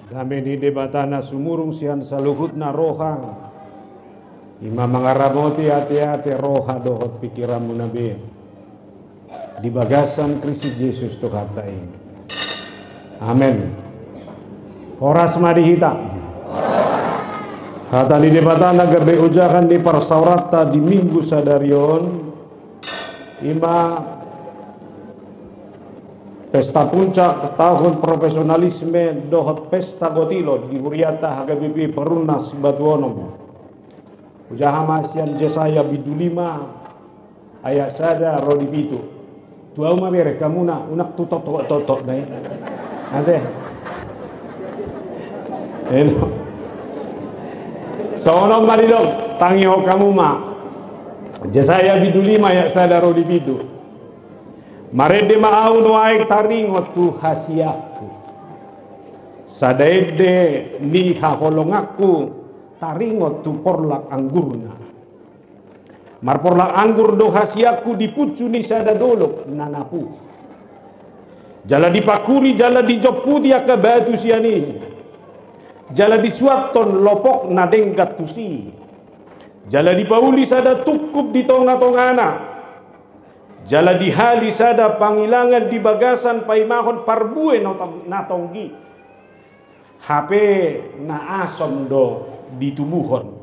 Dami di debatana sumurung sian saluhutna rohang. Ima mangaraboti hati-hati roha dohot pikiranmu nabi. Di bagasan Kristus Yesus tuh kata ini. Amin. Horas madihita. Kata di debatana gabe ujakan di parsaurata di minggu sadarion. Ima pesta puncak tahun profesionalisme dohot pesta gotilo di huriata HKBP Perumnas Batuonom. Ujahama sian Jesaya bidulima ayat sada rodi pitu. Tua uma bere kamuna unak tutok dai. Ade. Eno. Sono maridong tangio kamu ma. Jesaya bidulima ayat sada rodi pitu. Marede maau no aik taringo tu hasiaku. Sadaede ni haholongaku taringo tu porlak anggurna. Mar porlak anggur do hasiaku dipucu ni sada dolok nanapu. Jala dipakuri jala dijopu dia ke batu siani. Jala disuaton lopok nadenggat tusi. Jala dipauli sada tukup di tonga-tongana. Jala dihali sada pangilangan di bagasan paimahon parbue natonggi. HP na asom do ditubuhon.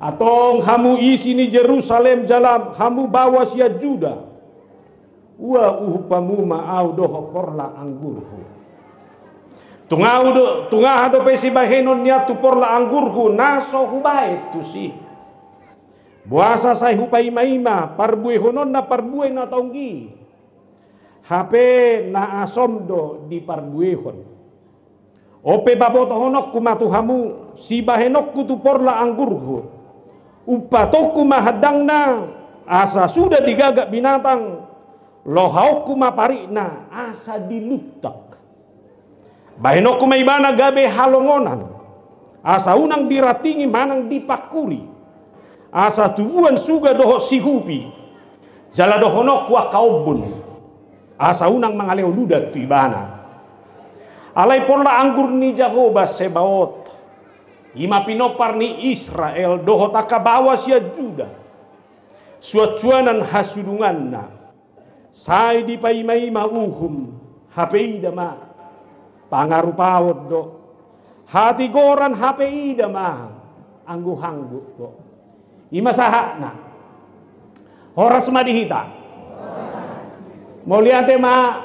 Atong hamu isi ni Jerusalem jalan hamu bawa sia Juda. Wa uhupamu maau doho porla anggurhu. Tungah do pesi bahenon niat tu porla anggurhu naso hubae tu si. Buasa say hupai maima parbue honon na parbue na tonggi. HP na asomdo di parbuehon. Ope baboto honok kumatu hamu si bahenok kutu porla anggurhu. Upatoku mahadang na asa sudah digagak binatang. Lohauku maparina asa dilutak. Bahenok maibana gabe halongonan. Asa unang diratingi manang dipakuri. Asa tubuan suga doho sihupi. Jala dohonok wa kaubun. Asa unang mangaleo ludat tu ibana. Alai porla anggur ni Jehovah Sebaot. Ima pinopar ni Israel doho takabawa sia Juda. Suacuanan hasudunganna. Sai di paimai uhum. HPI dama. Pangarupawot do. Hati goran HPI dama. Anggu-hanggu do. Ima sahakna horas madihita mauliate ma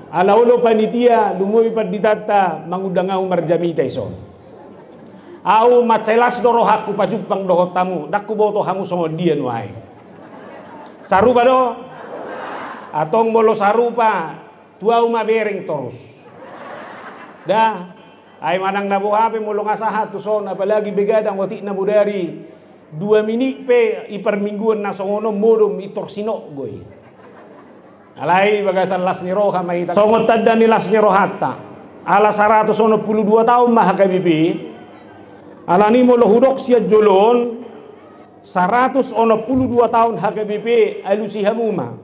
alaulo panitia lumui paditata mangudangau marjamita ison au macelas doro haku pajupang doho tamu dakku boto hamu songo dia nuai sarupa do atong bolo sarupa tuau ma bereng terus dah ay manang nabo hape mulong asahat tu son apalagi begadang wati na budari 2 menit pe ipermingguan na songono modom itorsino goy. Alai bagasan las ni roha maita. Songot tadda ni las ni rohata. Ala 182 tahun mah HKBP. Ala ni mo lohudok sia jolon 182 tahun HKBP alusi hamuma.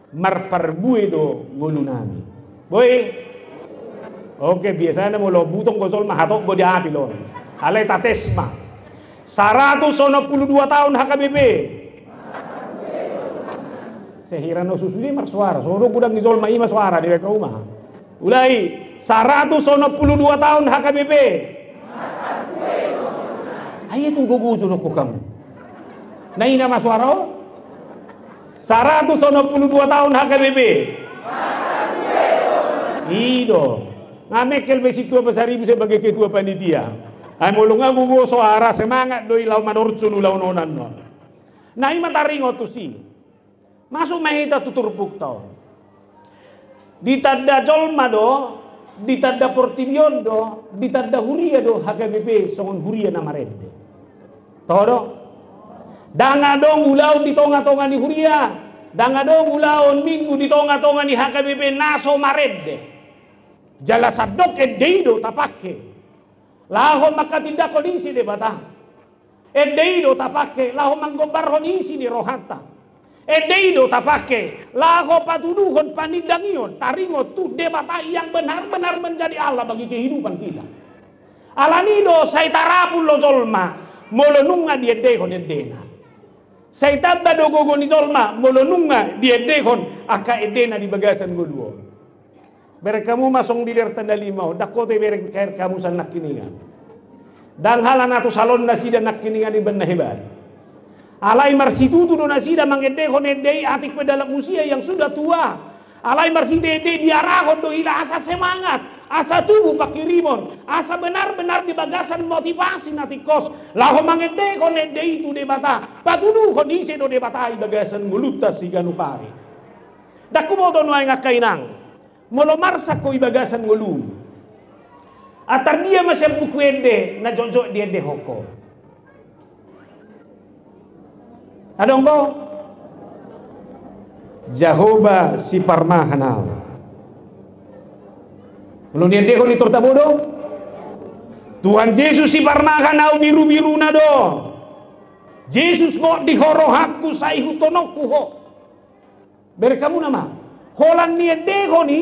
Marparbue do ngolunami. Boy. Oke biasanya mo lo butong gosol mahatok go di api lon. Alai tatesma. 182 tahun HKBP. Sehira no susuli marsuara. Sono kudang izol mai suara di rumah. Ulai 182 tahun HKBP. Ayo tunggu gusu no kamu. Nai nama suara? 182 tahun HKBP. Ido. Ngamekel besitua pasaribu sebagai ketua panitia. Ay mulunga gugu suara semangat do ilaw manurtsun ulaw nonan non. Na imataringo to si. Masuk mahita tuturpuk tao. Ditadda jolma do, ditadda portibion do, ditadda huria do HKBP songon huria na marede. Todo. Danga dong ulaw di tonga-tonga ni huria. Danga dong ulaw minggu di tonga-tonga ni HKBP naso marede. Jala sadok edeido tapake. Lahon makatindak kondisi de bata. Edeido tapake lahon manggombar honisi di rohata. Edeido tapake lago patuduhon panidangion taringo tu debata yang benar-benar menjadi Allah bagi kehidupan kita. Alanido say tarapul lo jolma molonunga di edehon edena. Say tabba dogogo ni jolma molonunga di edehon aka edena di bagasan goduo. Berek kamu masong di dertanda limau dakote berek kair kamu sanak kiningan. Dan halan atu salon nasi dan nak kiningan di benar hebat. Alai marsitutu do nasida mangede honedei atik pedalam usia yang sudah tua. Alai marhidede diarahon do ila asa semangat, asa tubuh pakirimon, asa benar-benar di bagasan motivasi natikos. Laho mangede honedei tu debata, patudu kondisi do debatai bagasan mulutas si ganupari. Daku mo to nuay ngakainang, molomarsa ko ibagasan ngulun. Atar dia masih buku ede na jojo dia de hoko. Adong ko Jehovah si parmahanau. Belum dia ko ni tortabodo. Tuhan Yesus si parmahanau biru-biru na do. Yesus mo di horohaku sai hutonoku ho. Berkamu nama. Holan ni ko ni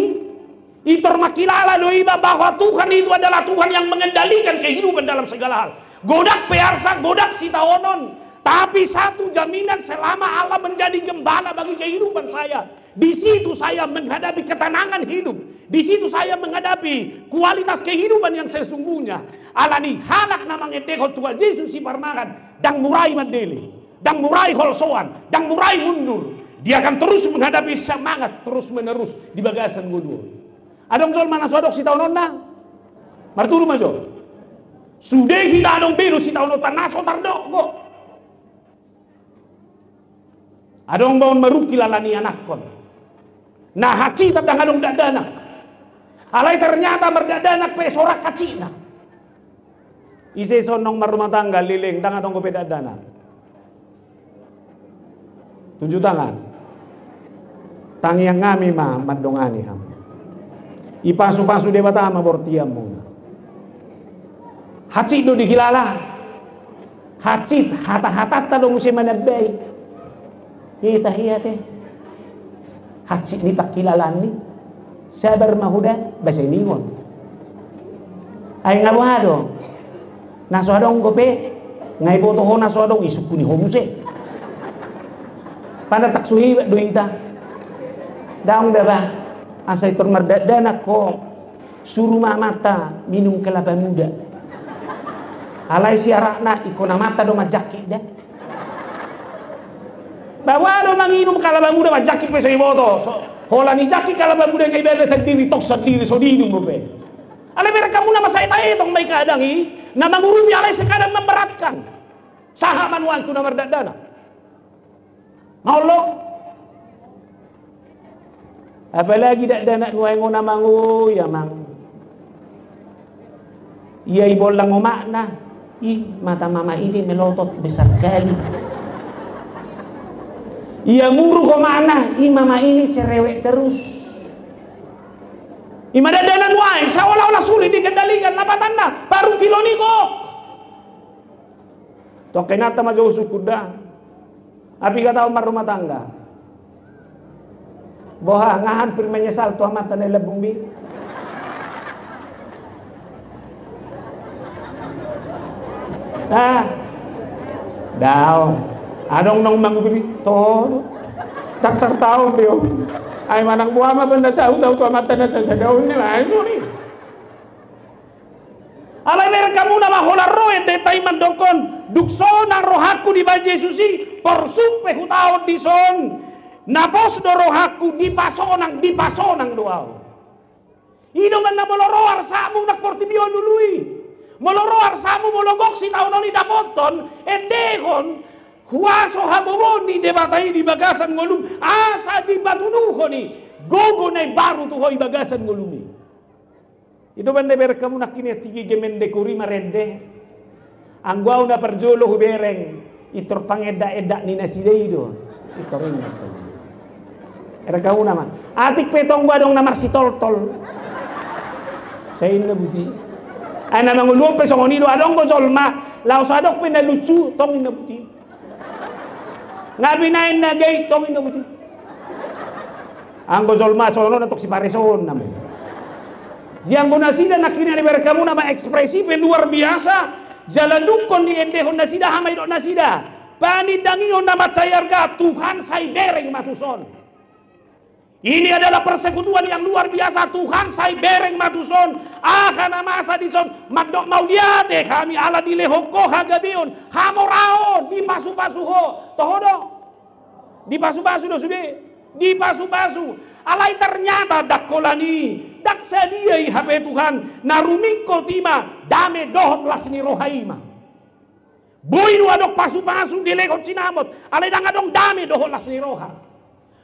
itor makilala do iba bahwa Tuhan itu adalah Tuhan yang mengendalikan kehidupan dalam segala hal. Godak pearsa, godak sitaonon. Tapi satu jaminan selama Allah menjadi gembala bagi kehidupan saya. Di situ saya menghadapi ketenangan hidup. Di situ saya menghadapi kualitas kehidupan yang sesungguhnya. Alani halak namanya dekho Tuhan Yesus si parmakan. Dang murai mandeli. Dang murai holsoan. Dang murai mundur. Dia akan terus menghadapi semangat terus menerus di bagasan gudur. Adong jol mana sodok si tahun na? Marturu majo. Sudah kita adong biru si tahun tanah sotar dok kok. Adong baon maruki lalani anakkon. Nah haci tadang adong dadanak. Alay ternyata berdadanak pe sorak kacina. Ise sonong marumah tangga liling dang atong kope dadanak. Tunjuk tangan. Tangi yang ngami mah madongani ham. Ipasu-pasu debata ama bortiam muna. Haci do dikilala. Haci hata-hata tadong musim manabay. Kita hiyate haci ni pakilalan ni sabar mahuda bahasa ningon ay ngabado nasoadong gope ngai boto ho nasoadong isukuni homuse pada taksuhi doita daong daba asai termerdadana ko suruh mata minum kelapa muda alai siarakna ikona mata do majaki dah bawa do manginum kalaba muda majaki pe sai boto hola ni jaki kalaba muda ngai bebe sendiri tok sendiri so dinum be ale mereka muna masai tae tong mai kadangi na mangurumi alai sekadang memberatkan saha manuan tu na merdadana maulok apalagi dak dana nguai ngona mangu ya mang iya ibol lang makna mata mama ini melotot besar kali. Ia muru ko mana mama ini cerewet terus. Imadadanan wae seolah-olah sulit dikendalikan lapatanna baru kilo niko. Tok kenata majo sukuda. Api kata umar rumah tangga. Boha ngahan pir menyesal tu amat tanai lebung bi. Daw. Adong nong mangubiri to tak tahu bio ay manang buama benda sa utaw to amatan sa daw ni ay ni alay mereka muna mahola roe detay mandokon dukso nang rohaku di ba Jesusi porsupe hutaon di son napos do rohaku di pasonang doaw ino man na moloroar samu nak portibio dului moloroar samu mologok si taon ni dapoton edehon huaso haboboni debatai di bagasan ngolum asa di batunuho ni gogo na baru tu hoi bagasan ngolumi itu bende berkamu nakini tigi gemende kurima rende anggau na perjolo hubereng itor pangeda-eda ni nasideido itorin nato erkau nama atik petong badong namar si tol-tol saya na buti ana mangulung pesongonido adong bojolma lao sadok pena lucu tong na buti Ngabinain na gay tong ino mo. Ang gozolma sono natok si pareson namin. Yang bonasida nakini ni berkamu nama ekspresi luar biasa. Jalan dukon di endehon nasida hamai dok nasida. Panidangion nama cayarga Tuhan sai dereng matuson. Ini adalah persekutuan yang luar biasa. Tuhan sai bereng matuson akan masa dison magdok mauliate kami ala dilehoko hagabion hamorao di pasu-pasuho tohodo di pasu-pasu do sude di pasu-pasu alai ternyata dakolani dak sadiai HP Tuhan narumiko tima dame dohot lasni rohaima boy nu adok pasu-pasu dilehot sinamot alai dangadong dame dohot lasni roha.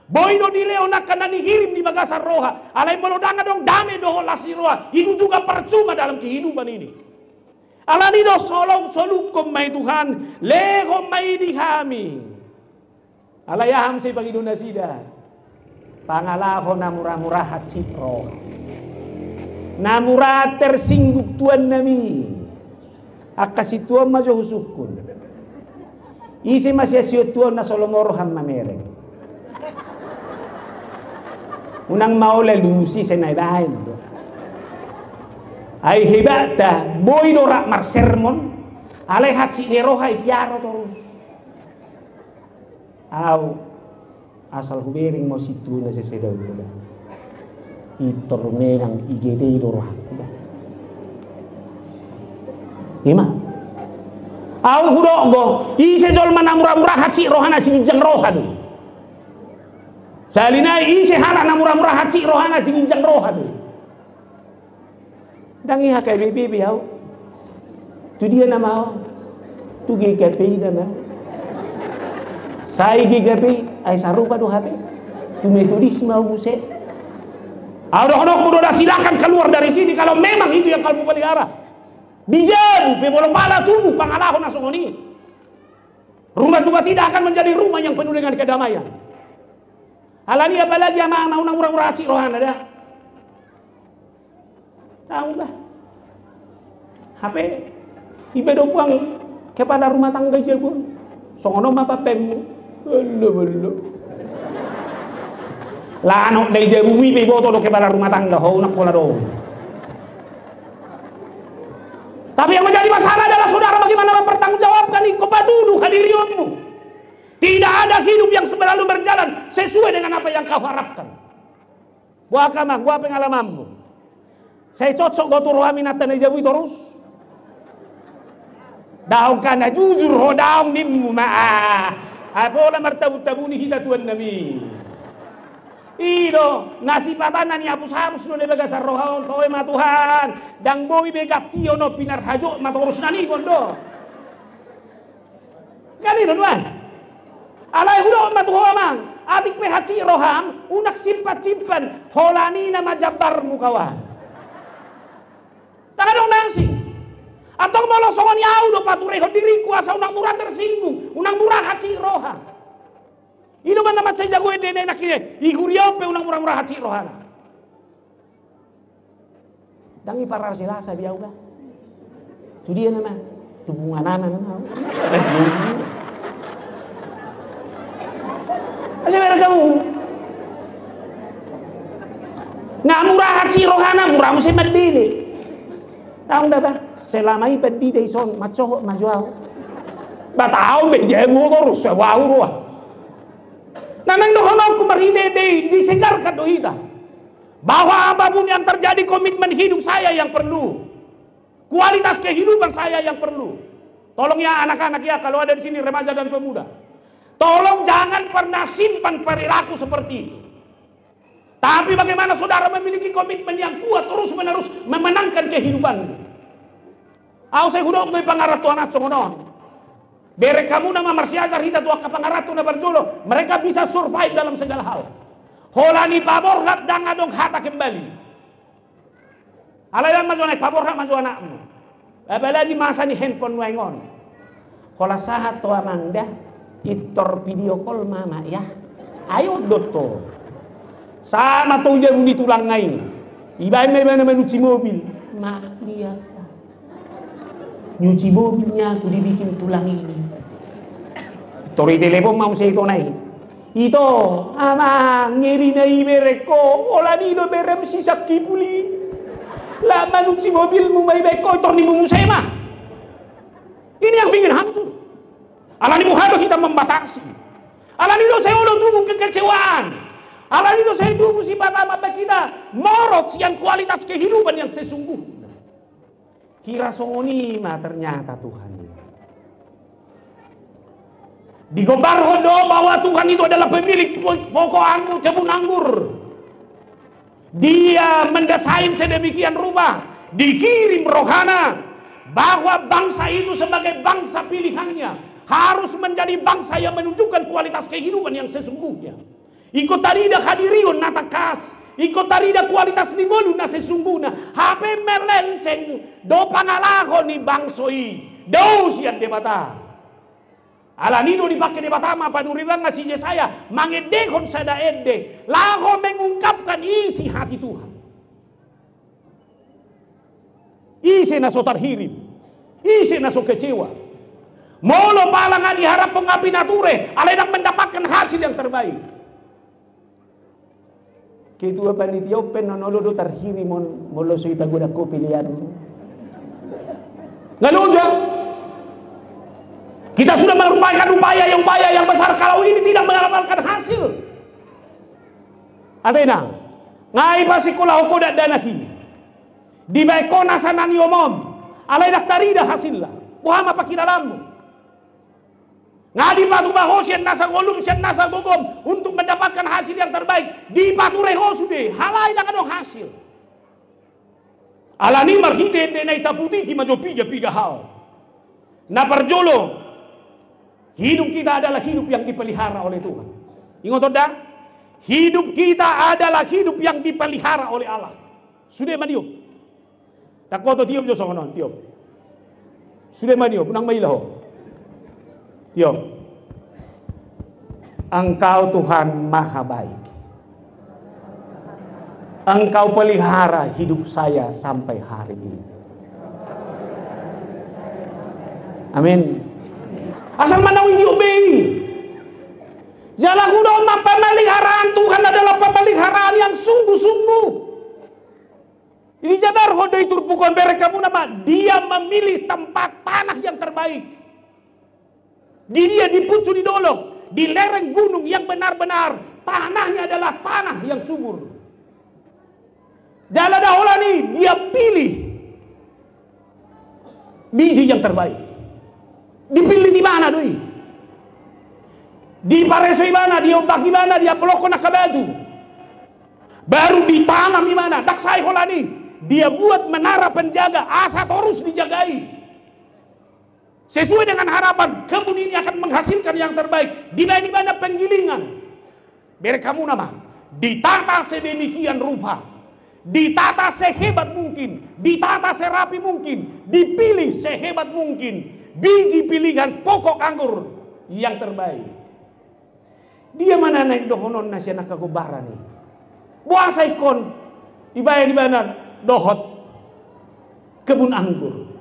Boy no dileo nak kena dikirim di Magasar Roha. Alai melodanga dong dame doho lasi roha. Itu juga percuma dalam kehidupan ini. Alani do solong solukom mai Tuhan. Lego mai di kami. Alayaham say pagi donasida. Pangalaho na murah-murah hati roha. Na murah tersingguk tuan nami. Akasi tuan majo husukun. Isi masih siut tuan na solomorohan mamereng. Unang maula lusi senaidain. Ay hibata boy dorak mar sermon alay hatsi neroha ipiaro terus. Aw asal hubering mo situ na sesedaw nila. Itorme ng igede doroha. Lima. Aw hudogo ise jol manamura-mura hatsi rohana sinjang roha do. Salina isi halak na murah-murah hati rohana jinjang rohan. Dangi hakai bibi biau. Tu dia nama. Tu GKP nama. Sai GKP ai sarupa do HP. Tu metodisme buset. Aduh kudu silakan keluar dari sini kalau memang itu yang kamu pelihara. Bijadu pe bolong bala tubuh pangalahon asongoni. Rumah juga tidak akan menjadi rumah yang penuh dengan kedamaian. Alani apalagi ama unang murah-murah cik rohan ada. Tahu lah. HP ibedo puang kepada rumah tangga je pun. Songono mapa pem. Belum. Lah anak dari je bumi pe boto do kepada rumah tangga ho unak pola do. Tapi yang menjadi masalah adalah saudara bagaimana mempertanggungjawabkan ikobatudu hadirionmu. Tidak ada hidup yang selalu berjalan sesuai dengan apa yang kau harapkan. Gua kamang, gua pengalamanmu. Saya cocok gua turu aminatan aja terus. Daun kana jujur ho daun nimmu maah. Apola martabu-tabuni kita tuan Nabi. Ido nasi patanan ni hapus-hapus no de Magasar Roha kowe ma Tuhan. Dang boy begatio no pinar hajo maturus nani kondo. Kali do tuan. Alai hudo matuho amang adik me haci roham unak simpan holani nama jabar mukawan takadong nasi atau malah songon yau do patureho diriku asa unang murah tersinggung unang murah haci roham ino man nama cai jago ede nakine iguriau pe unang murah haci rohana dangi parar silasa biau ka tu dia nama tubungan nama Asal kamu nggak murah hati rohana murah mesti berdiri. Tahu nggak bah? Selama ini berdiri son maco majual. Bah tahu bejamu terus wow ruah. Namang dohon aku meride disegarkan dohita. Bahwa apapun yang terjadi komitmen hidup saya yang perlu. Kualitas kehidupan saya yang perlu. Tolong ya anak-anak ya kalau ada di sini remaja dan pemuda. Tolong jangan pernah simpan perilaku seperti itu. Tapi bagaimana saudara memiliki komitmen yang kuat terus-menerus memenangkan kehidupan. Aku saya hudok may pangarat tuan at songonon. Bere kamu nama marsiajar hita tuan kapangarat na berjolo. Mereka bisa survive dalam segala hal. Holani paborhat dan ngadong hata kembali. Alayan majuanay paborhat majuanakmu. Apalagi masa ni handphone wengon. Hola sahat to amanda. Itor video call mama ya. Ayo dokter. Sama tuh dia bunyi tulang ngain. Ibain mana nyuci mobil. Mak dia. Nyuci mobilnya aku dibikin tulang ini. Tori telepon mau saya ito nai. Ito, ama, ngeri na ibere ko. Wala nino berem si sakki puli. Laman si mobil mo may beko. Ito ni mumusema. Ini yang bikin hancur. Ala ni muhado kita membatasi. Ala nino saya ulo tubuh kekecewaan. Ala nino saya tubuh si pertama kita morot yang kualitas kehidupan yang sesungguhnya. Kira songoni mah ternyata Tuhan. Digobar hodo bahwa Tuhan itu adalah pemilik pokok anggur, kebun anggur. Dia mendesain sedemikian rupa, dikirim rohana bahwa bangsa itu sebagai bangsa pilihannya harus menjadi bangsa yang menunjukkan kualitas kehidupan yang sesungguhnya. Ikut tarida hadiriun natakas, ikut tarida kualitas nibolu na sesungguhnya. HP melenceng do pangalaho ni bangsoi, do sian debata. Ala nino dipakai di batama panurirang ngasih saya mangedekon sada ede laho mengungkapkan isi hati Tuhan. Isi naso terhirim, isi naso kecewa. Molo palangan diharap pengapi nature, aledang mendapatkan hasil yang terbaik. Ketua panitia penonolo do terhirim molo suita goda ko pilihan. Ngalunjang kita sudah merupakan upaya yang besar kalau ini tidak mendapatkan hasil. Atena, ngai pasi kula ko da danaki. Di baiko nasanani omom, alai daktarida hasillah. Buhama pakidalamu. Ngadi patu bahosian nasa golum sian nasa gogom untuk mendapatkan hasil yang terbaik. Di patu rehosude, halai dakado hasil. Alani marhite denai taputi ki majopi piga hal. Na perjolo hidup kita adalah hidup yang dipelihara oleh Tuhan. Ingat dah, hidup kita adalah hidup yang dipelihara oleh Allah. Sudah maniup. Tak kau tiup jo songonon tiup. Sudah maniup, nang mailaho. Tiup. Engkau Tuhan maha baik. Engkau pelihara hidup saya sampai hari ini. Amin. Asal manawin diobey. Jalan kuda pemeliharaan Tuhan adalah pemeliharaan yang sungguh-sungguh. Ini jadar hodo itu bukan berekamu nama. Dia memilih tempat tanah yang terbaik. Dia dipucu di dolok, di lereng gunung yang benar-benar tanahnya adalah tanah yang subur. Jalan dahulani dia pilih biji yang terbaik. Dipilih di mana doi? Di paresoi mana? Di ombak di mana? Dia peloko nak kabadu. Baru ditanam di mana? Daksai holani. Dia buat menara penjaga, asa terus dijagai. Sesuai dengan harapan, kebun ini akan menghasilkan yang terbaik. Di mana penggilingan? Berekamu nama. Ditata sedemikian rupa. Ditata sehebat mungkin. Ditata serapi mungkin. Dipilih sehebat mungkin. Biji pilihan pokok anggur yang terbaik. Dia mana naik dohonon nasi anak kagobara nih. Buasa ikon ibaya di mana dohot kebun anggur.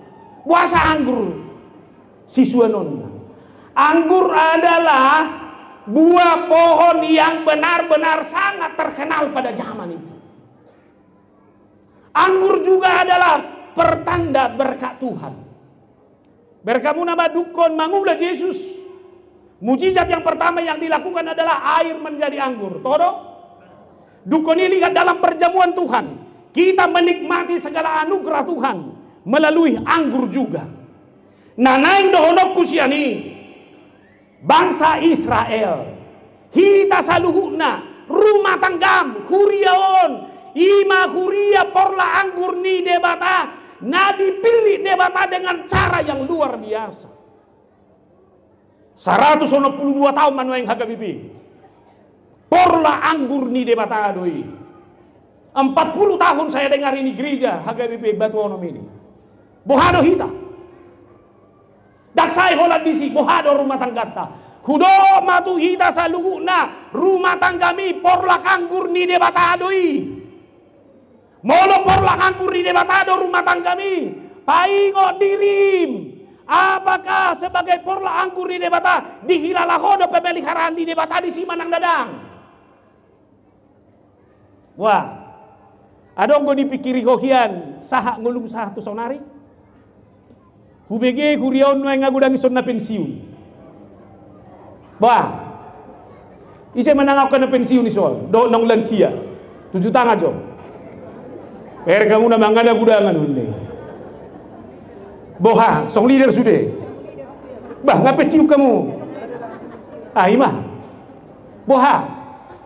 Buasa anggur siswanon. Anggur adalah buah pohon yang benar-benar sangat terkenal pada zaman itu. Anggur juga adalah pertanda berkat Tuhan. Berkamu nama dukun mangula Yesus. Mujizat yang pertama yang dilakukan adalah air menjadi anggur. Todo? Dukun ini lihat dalam perjamuan Tuhan. Kita menikmati segala anugerah Tuhan melalui anggur juga. Nanaing dohonok kusiani bangsa Israel. Hita saluhuna rumah tanggam kuriaon ima kuria porla anggur ni debata. Nah dipilih debata dengan cara yang luar biasa. 182 tahun manuang hagabibi. Porla anggur ni debata doi. 40 tahun saya dengar ini gereja hagabibi batu onom ini. Bohado hita. Daksai holat disi bohado rumah tanggata. Hudo matu hita saluhuna rumah tanggami porla anggur ni debata doi. Molo porla anggur di debatado rumah tanggami. Paingo dirim. Apakah sebagai porla anggur di debata dihilalahodo pemeliharaan di debata di Simanang Dadang? Wah, adong go dipikiri hokian saha ngulung saha tu sonari. Hubege hurion no ngagudang ison na pensiun. Wah, ise menangak na pensiun iso do nang lansia. 7 tahun aja. Kamu na mangana gudangan hunde. Boha, song leader sudah. Bah, ngapa cium kamu? Ah, imah. Boha,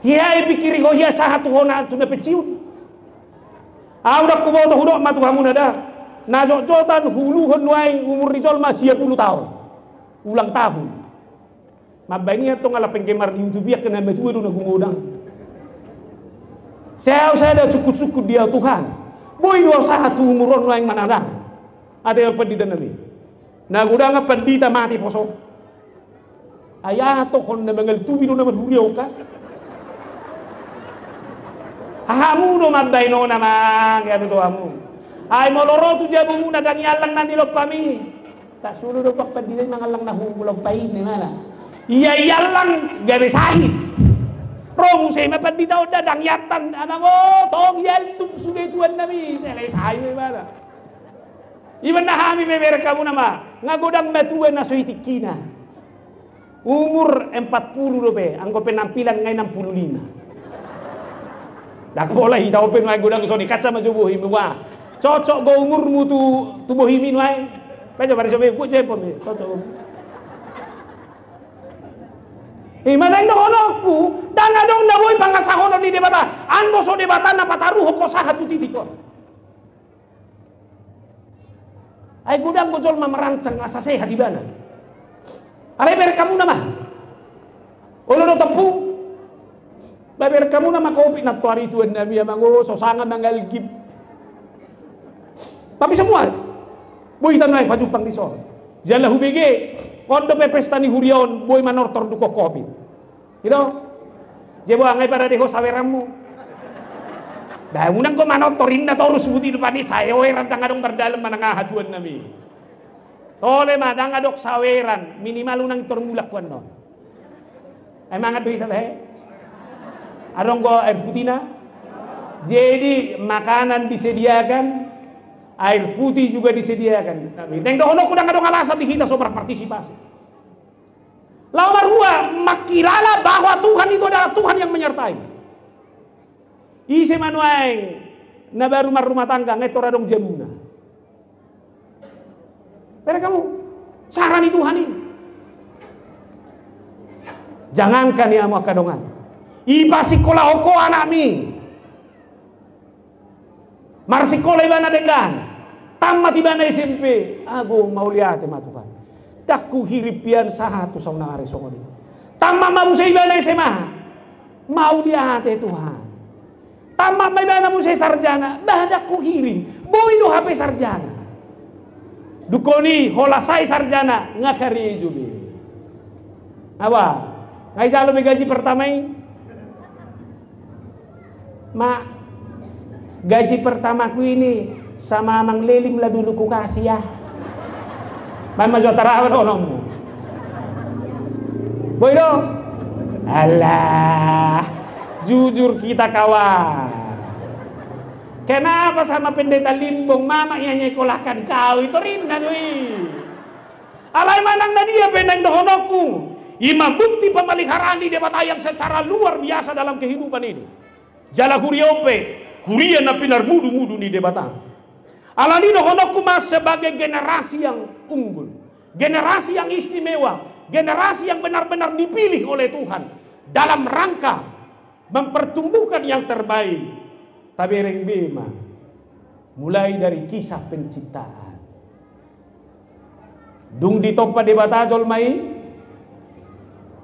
hiai pikiri ko hiya saha tu hona tu na pecium. Ah, udah ku bawa hudok matu kamu nada. Najok-jotan huluhon wae umur rijol masih 10 tahun. Ulang tahun. Mabani atong ala penggemar YouTube ya kena metu do na gumudang. Saya ada cukup-cukup dia Tuhan. Boy dua saha tu umuron wae manadang. Ada yang pendita nabi. Nah, udah nggak pendita mati posok. Ayah to kon na mangal tubi no naman huriyaw ka. Ahamu no mabay no naman kaya to amu. Ay moloro tu jabu na dang yalang na nilok pami. Tak suruh do pak pendita mangalang na humulog pain ni mana. Iya yalang gabe sahit. Romu say mapendita oda dang yatan anango tong yal tu sudah tuan nabi. Selai sahit ni mana. Iban na hami beber kamu nama ngagodang matuan na soitikina umur 40 dobe anggo penampilan ngay 65 dak bola hitaw pen ngay godang soni kaca majubuh himwa cocok go umurmu tu tubuh himin way pejo bari sobe ku jepon cocok manang no honokku dan adong naboy pangasahono di debata anggo so debata na pataruh ko saha tu titikon. Ay gudang gojol merancang asa sehat di mana? Alay ber kamu nama. Ulo no tempu. Ber kamu nama kopi na tuari tuan nabi amango sosangan mangalgib. Tapi semua boy tanay pajupang di so. Jala hubege kondo pesta ni hurion boy manortor duko kopi. Gitu. Jebo angay para deho saweramu. Dah unang ko manotorin na torus buti depan ni saweran tangadong berdalam manangahaduan nami. Tole madang adok saweran minimal unang tormulak kuan no. Ay mga duit apa adong go air putih na. Jadi makanan disediakan, air putih juga disediakan. Neng dohono kudang adong alasan di kita so berpartisipasi. Lamar hua makilala bahwa Tuhan itu adalah Tuhan yang menyertai. Isi manuaing na baru rumah tangga ngetor adong jamuna. Pero kamu saran itu Tuhan ini. Jangankan ya mau kadongan. Iba sikola oko anak mi. Mar sikola ibana dengan. Tamat ibana SMP. Ago mau lihat matukan. Dakku hiripian sahatu sauna are songoni. Tamat mabusa ibana SMA. Mau lihat Tuhan. Tamat may bana mo sa sarjana, bahadak ko hirin. Boy no HP sarjana. Dukoni holasay sarjana nga kari jubi. Apa? Ngay jalo may gaji pertamay. Ma, gaji pertama ko ini sama Mang Lelim lah dulu ko kasih ya. May majotarawan onong mo. Boy no? Alah. Jujur kita kawan. Kenapa sama pendeta Limbong mama yang nyekolahkan kau itu rindan wih. Alai manang na dia benang dohonoku. Ima bukti pemeliharaan di debata yang secara luar biasa dalam kehidupan ini. Jala huriope, hurian na pinar mudu-mudu di debata. Alani dohonoku mas sebagai generasi yang unggul, generasi yang istimewa, generasi yang benar-benar dipilih oleh Tuhan dalam rangka mempertumbuhkan yang terbaik. Tapi reng bema mulai dari kisah penciptaan. Dung ditoppa debata jol mai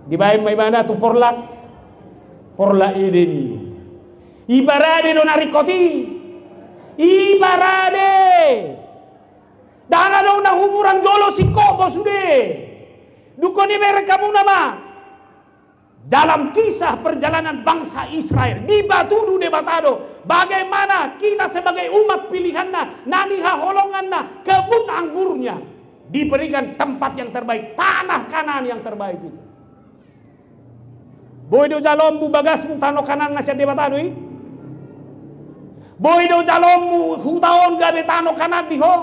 dibayam mai mana tu porla edeni. Ibarade do narikoti. Ibarade. Danga dong na humuran jolo si kobo sude. Dukoni mere kamu nama. Dalam kisah perjalanan bangsa Israel di batu du debatado, bagaimana kita sebagai umat pilihannya, naniha holongannya, kebun anggurnya diberikan tempat yang terbaik, tanah Kanaan yang terbaik itu. Boy do jalommu bagasmu tanah Kanaan ngasih debata doi. Boy do jalommu hutaon gabe tanah Kanaan diho.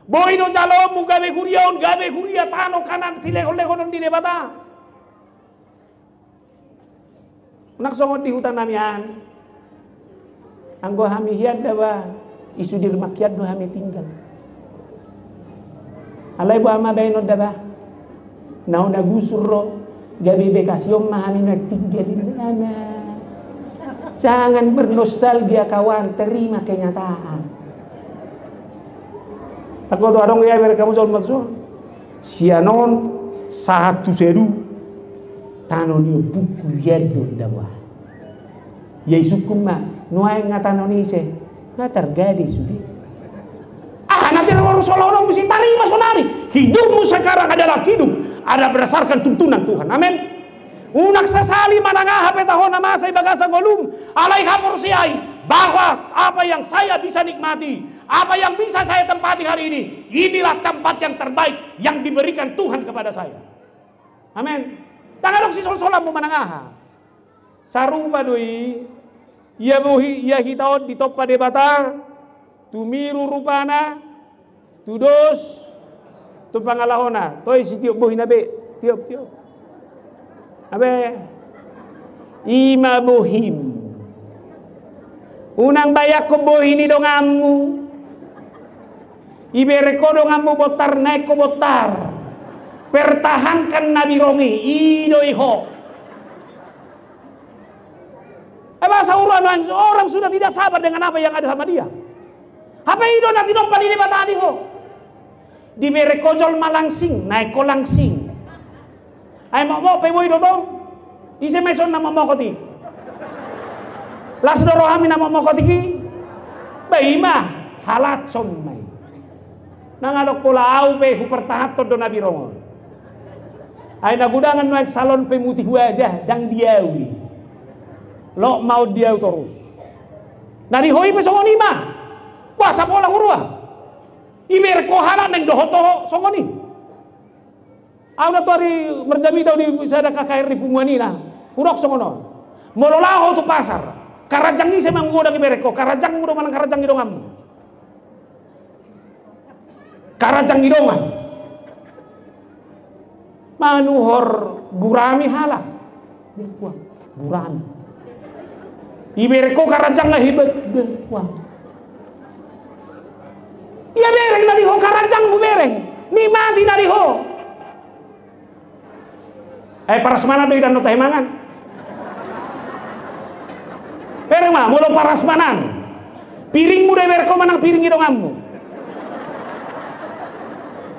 Boy do jalommu gabe kuria tanah Kanaan silehon di debata. Naksongon di hutan namian. Anggo hami hiad dawa isu di rumah kiad do hami tinggal. Alay bu ama bayi nod dah, nau nagusur ro, gabi bekasiom mahami nak tinggal di mana. Jangan bernostalgia kawan, terima kenyataan. Aku tu adong ya mereka muncul maksud, sianon satu sedu, tanonio buku yado dawa. Yesukum ma, nuai ngatanoni se, ngatar gadis sudi. Nanti orang seolah-olah mesti terima sonari. Hidupmu sekarang adalah hidup ada berdasarkan tuntunan Tuhan. Amin. Unak sesali manangah petahon nama saya bagasa golum alai haporsiai bahwa apa yang saya bisa nikmati, apa yang bisa saya tempati hari ini, inilah tempat yang terbaik yang diberikan Tuhan kepada saya. Amin. Tangan dok si sol-solam mu manangah. Sarupa doi, ia hitaon di top pada bata, tumiru rupana. Tudos tu pangalahona toy si tiup bohin abe tiup abe ima bohim unang bayak ko bohini dongamu ibereko dongamu botar naik ko botar pertahankan nabi rongi ido iho bahasa orang sudah tidak sabar dengan apa yang ada sama dia. Apa ido nanti dompa di debat tadi ho di merekojol malangsing naik ko langsing ay mo pe boy do tong ise meson na mo koti las do rohami na mo koti ki baima halat son may nangalok pula au pe hu pertahat do nabi rongo ay nagudangan naik salon pe mutih wajah dang diawi lo mau diaw terus nari hoi pe songoni ma wah sapola urua imer ko hala neng dohoto songoni. Awda tori merjami tau di sada kakair di pungwani na. Urok songono. Mololaho tu pasar. Karajang ni semang goda ki bereko. Karajang mudo malang karajang idongam. Karajang idongan. Manuhor gurami hala. Gurami. Ibereko karajang lah hibat. Wah. Iya bereng dari ho karajang bu bereng ni mati dari ho parasmana do idan no tahimangan bereng mah mulo parasmanan piringmu de berko manang piring idongammu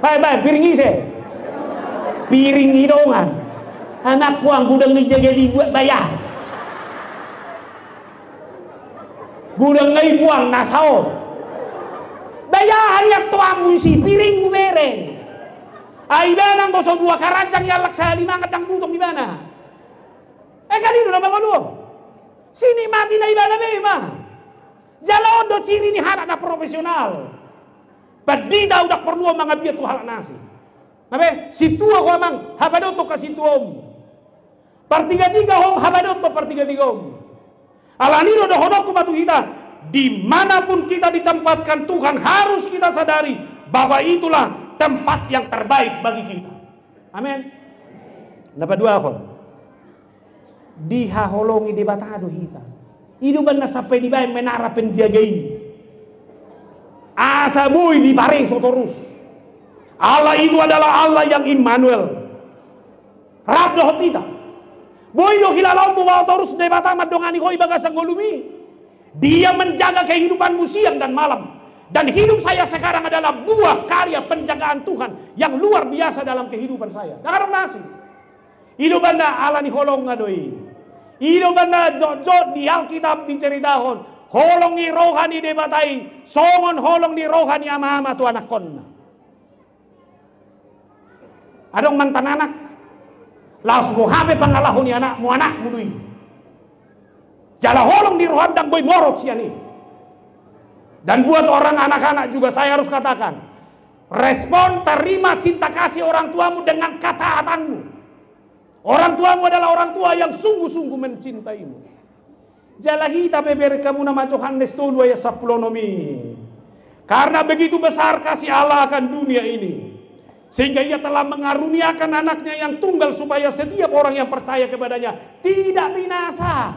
bye piring ise piring idongan anak kuang gudang ngejaga dibuat bayar gudang ngai buang nasao dayahan yak tuamu isi piring mereng. Aibanang boso dua karajang yalak sa lima katang butong di mana? Kanino na bangulo. Sini mati na ibana mema. Jalon do ciri ni halak na profesional. Badi daw dak perlu mga biya tu halak nasi. Nabe situa ko amang habadot to ka situom. Partiga-tiga hom habadot to partiga-tiga hom. Alanino do hodok ko matuhita. Dimanapun kita ditempatkan Tuhan harus kita sadari bahwa itulah tempat yang terbaik bagi kita. Amin. Dapat dua akon. Dihaholongi di batado hita. Iduban na sampai di bayan menara penjagai. Asa boy di bareng sotorus. Allah itu adalah Allah yang Immanuel. Rab do hotita. Boy do kilalaw mo bawa torus di batamat dongani ko ibagasang golumi. Dia menjaga kehidupanmu siang dan malam. Dan hidup saya sekarang adalah buah karya penjagaan Tuhan yang luar biasa dalam kehidupan saya. Nakarong nasi. Hidup anda ala ni holong ngadoi. Hidup anda jod di Alkitab diceritahon. Holong ni rohani debatai. Songon holong ni rohani ama-ama tu anak konna. Adong mantan anak. Laos mo habe pangalahon ni anak mo dui. Jala holong di rohandang boy morot siya ni. Dan buat orang anak-anak juga saya harus katakan, Respon terima cinta kasih orang tuamu dengan ketaatanmu. Orang tuamu adalah orang tua yang sungguh-sungguh mencintaimu. Jalahita beber kamu nama Yohanes 2 ayat 10 nomi. Karena begitu besar kasih Allah akan dunia ini, sehingga ia telah mengaruniakan anaknya yang tunggal supaya setiap orang yang percaya kepadanya tidak binasa.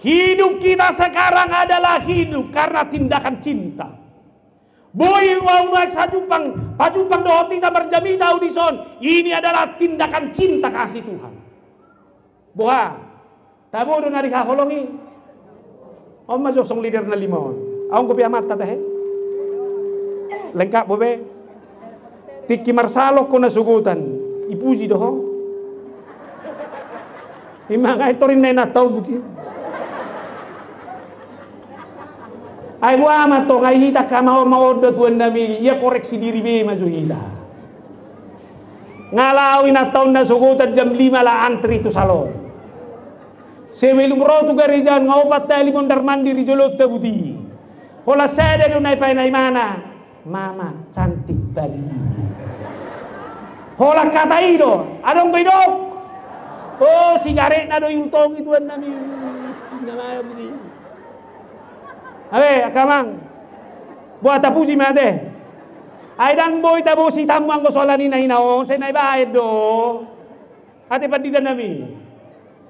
Hidup kita sekarang adalah hidup karena tindakan cinta. Boy wau naik pajupang doa kita berjamita audison. Ini adalah tindakan cinta kasih Tuhan. Boha, tabo do nari kaholongi. Om majosong leader na limon. Aong ko piamat tatahe. Lengkap bobe. Tiki Marsalo ko nasugutan. Ipuji doho. Imang ay torin na nataw buti. Ay buama to kay hita ka maor tuan nami. Ia koreksi diri be majuhita. Ngalawin na taon na sugutan jam 5 la antri to salon. Sebelum rotu garijan ngopat tali mondar mandir jolot tabuti. Hola sada do nay pay nay mana. Mama cantik tadi. Hola kata ido, adong bedok. Oh sigaret na do yung tong ituan nami. Namanya budi. Abe akamang. Buat tapuji mate. Ay dang boy tabo si tamuang ko sola ni nainaw, say naibayad do. Ate paditan nami.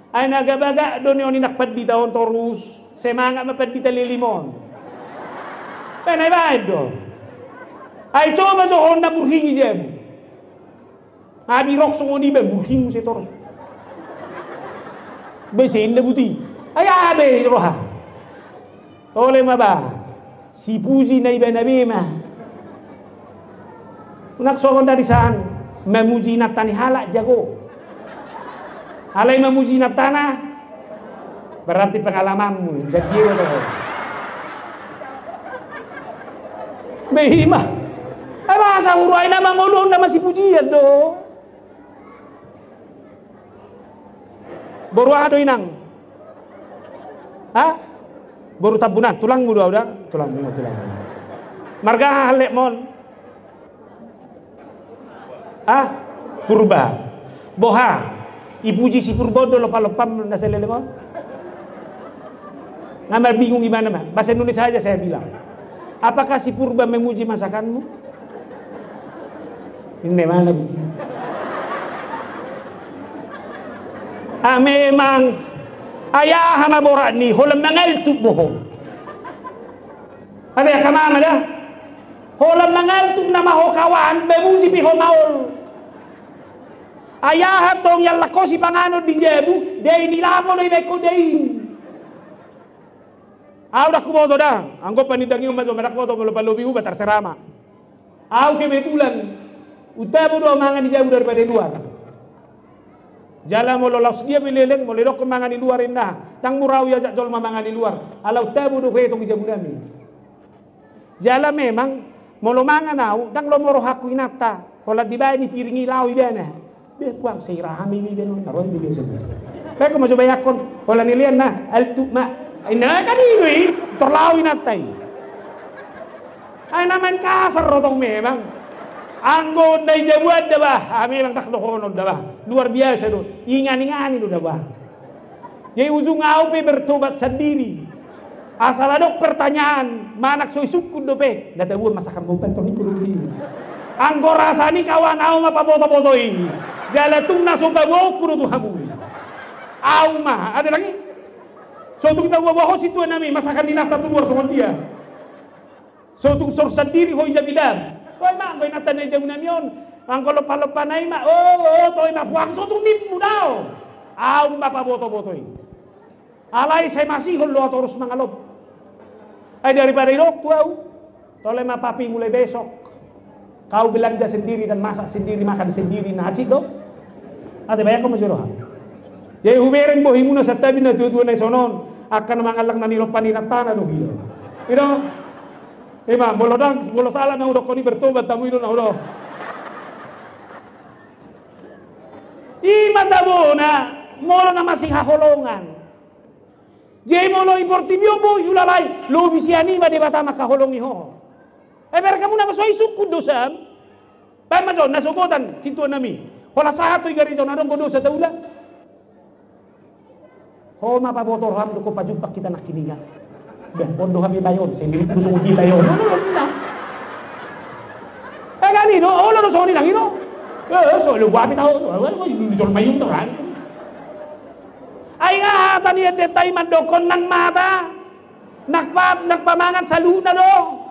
Ay nagabaga do ni nakpadita on torus. Semanga mapadita lilimon. Ay naibayad do. Ay coba jo Honda burhingi jem. Abi rok songoni be burhing se toros. Be se inda buti. Ay abe roha. Tole maba. Si puji na iba nabi ma. Naksokon dari saan memuji natani halak jago. Alai memuji natana berarti pengalamanmu. Jadi itu. Behima. Masa uruay na mangulong na masipujian do. Baru ada inang. Ha? Baru tabunan, tulang muda udah, tulang. Marga halek mon. Ah, purba. Boha. Ipuji si purba do lopam na selele mon. Ngamar bingung gimana mah? Bahasa Indonesia saja saya bilang. Apakah si purba memuji masakanmu? Ini mana begini? Memang ayah hama borak ni holam mangal tu bohong. Ada kamama dah. Holam mangal tu nama ho kawan bemuji pi ho maul. Ayah tong yang lakosi pangano di jebu dei ni lamo dei beko dei. Udah kumoto dah. Anggap panidangi umat merak foto kalau palubi ubat terserama. Kebetulan utama do mangan jauh daripada luar. Jala mo lolos dia bileleng mo lelok mangan di luar indah. Tang murau ya jol mangan di luar. Ala utama do kaya tong jabu nami. Jala memang mo lo mangan au dang lo moro haku inata. Kalau dibayar ni piringi lau ibana. Be puang seirahami ni benon naron bigay sabi. Kaya ko mo yakon kalau nilian na altu ma. Ina kanino terlalu inatai. Ay naman kasar rotong memang. Anggo day jabuan dah ami lang takdohonod dah luar biasa do ingan-ingani do dah jadi ujung au pe bertobat sendiri asal ada pertanyaan manak soy sukun do pe data buat masakan bukan toni kudu begini anggo rasani kawan au ma paboto-botoi jalatung na soba wo kudu hamu au ma ada lagi so tu kita bawa situ nami masakan dinata tu luar soal dia so tu sor sendiri hoi jadilan. Koy mak koy natanay jam namion. Ang kolopa-lopa na ima. Toy na puang so tunip mo daw. Mapaboto-botoy. Alay say masihon lo terus mangalop. Ay daripada irok tuau. Toleh mapapi mulai besok. Kau belanja sendiri dan masak sendiri, makan sendiri na acid do. Ate bayak ko masyuroha. Jadi huberen bohi muna sa tabi na tuwa na sonon. Akan mangalang na nilopan ni natana do gilo. Ima, bolo salah na udah koni bertobat tamu itu na udah. Ima tabo na molo na masih haholongan. Jay molo importibyo bo yulalay lo bisiani ba de bata makaholongi ho. Ber kamu na masoy suku dosa. Pa majo nasugotan sintuan nami. Hola sahato igari jo nadong dosa taula. Ho mapabotor ham ko pajumpa kita nak kininga. Dah bondo kami bayon, sendiri terus uji bayon. No. Kagani no, lo so ni lang ino. So lu gua tahu, ko di sol mayong to kan. Ay nga hatan ni detay mandokon ng mata. Nagpamangan sa luna do.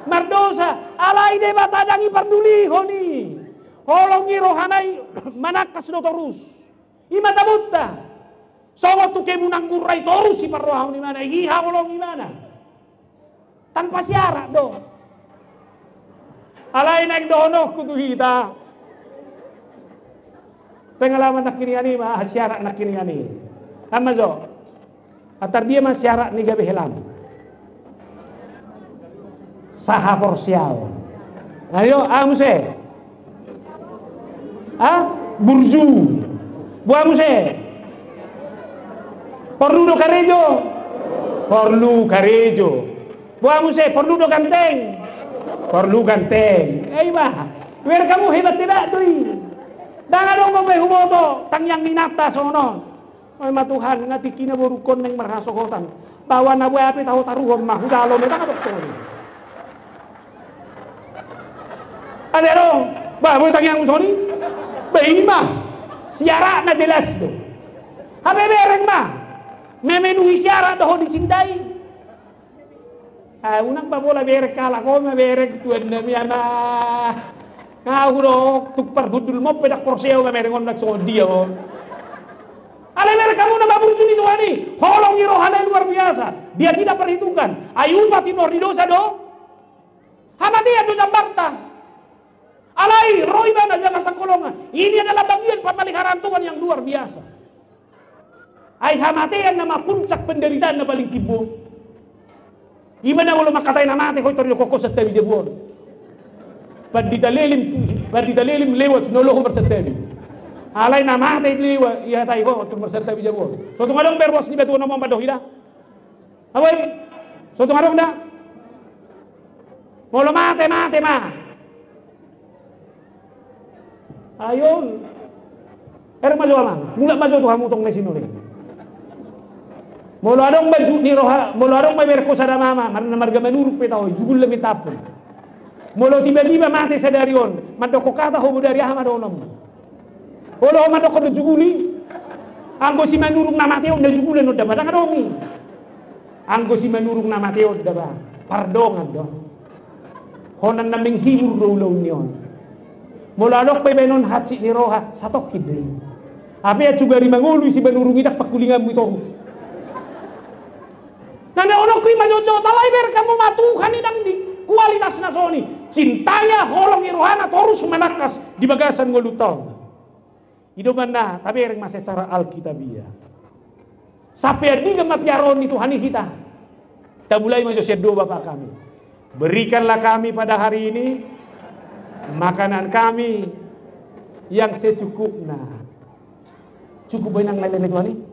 Mardosa, alay de batadangi parduli honi. Holong irohanay manakas do terus. Imatabutta. Songot tu kemunang guray terus si parrohaw ni mana. Hiha holong ni mana. Tanpa syarat do. Alay naik dono kutuhita. Pengalaman nak kini mah syarat nak kini ani. Amma zo. Atar dia mah syarat ni gabe helam. Saha porsial. Ayo amuse. Burju. Buah muse. Perlu do karejo. Perlu karejo. Buah muse perlu do ganteng. Perlu ganteng. Mah. Wer kamu hebat tidak tuh. Dangan dong mo humoto tangyang ninata sono. Ay matuhan nga tikina borukon ng marhasokotan. Bawa na buhay api tahu taruhom mah hudalo me tangadok sono. Adero, bawa tangyang soni. Bayi mah siara na jelas do. Habe bereng mah. Memenuhi syarat doh dicintai. Unang babola berek kala ko berek tuan na miyama. Ngahuro tukar gudul mo pedak porseo merengon nak so dia. Alemer kamu na baburjun itu ani. Holong irohana luar biasa. Dia tidak perhitungkan. Ayu pati nor di dosa do. Hamati adu jambarta. Alai roi bana jaga sangkolongan. Ini adalah bagian pemeliharaan Tuhan yang luar biasa. Ai hamatian nama puncak penderitaan na paling kibo. Gimana kalau makatain namate ko ito kokos at tabi jabon. Baditalilim lewat sunoloh ko bersertabi. Alay namate liwa iya tayo ko ito bersertabi jabon. So tumadong berbos ni beto namang badohida. Away. So tumadong na. Molo mate ma. Ayon. Majo man. Mula majo to hamutong na sinuling. Molo adong baju ni roha, molo adong may berko sa mama, marga manuruk pe tao, jugul lami tapon. Molo tiba-tiba mati sa darion, madoko kata ho dari ahma donom. Molo madoko do juguli. Anggo si manuruk na mateo na jugulan no daba kadongi. Anggo si manuruk na mateo daba, pardongan do. Honan na menghimur do law niyon. Molo adok pe benon hatsi ni roha, satok kidri. Ape at juga rimangulu si manurung idak pakulingan mo terus. Nanda ono kui majojo talai ber kamu matuhan idang di kualitas nasoni cintanya holong irohana terus menakas di bagasan ngolutong hidupan na tapi ereng masih cara alkitabiah sampai di gemapiaron itu hani kita mulai majo sedo bapak kami berikanlah kami pada hari ini makanan kami yang secukupnya cukup benang lain-lain Tuhan ini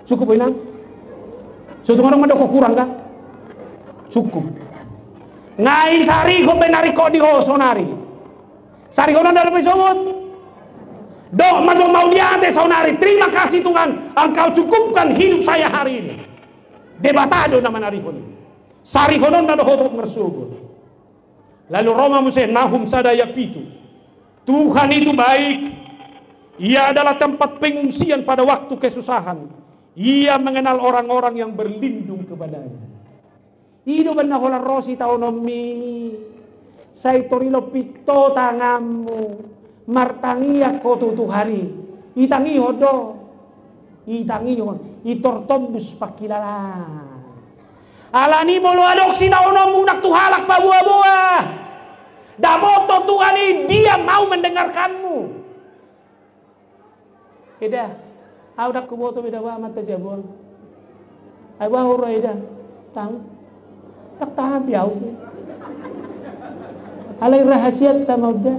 cukup benang. So orang mana kok kurang kan? Cukup. Ngai sari ko benari ko di ho sonari. Sari ko na dari pesomot. Dok majo mau diante sonari. Terima kasih Tuhan, Engkau cukupkan hidup saya hari ini. Debatado naman ari ko. Sari ko na dohotot mersugo. Lalu Roma muse nahum sadaya pitu. Tuhan itu baik. Ia adalah tempat pengungsian pada waktu kesusahan. Ia mengenal orang-orang yang berlindung kepadanya. Hidup na hola rosi taonomi. Saitorilo pikto tangamu. Martangia ko tutuhani. Itangi hodo. Itangi yon. Itortombus pakilala. Alani mo lo adoksi taonomu nak tuhalak pa buah-buah. Daboto Tuhani dia mau mendengarkanmu. Eda. Audak kuboto beda wa mata jabon. Ai wa horo ida. Tang. Tak tahan biau. Alai rahasia ta mauda.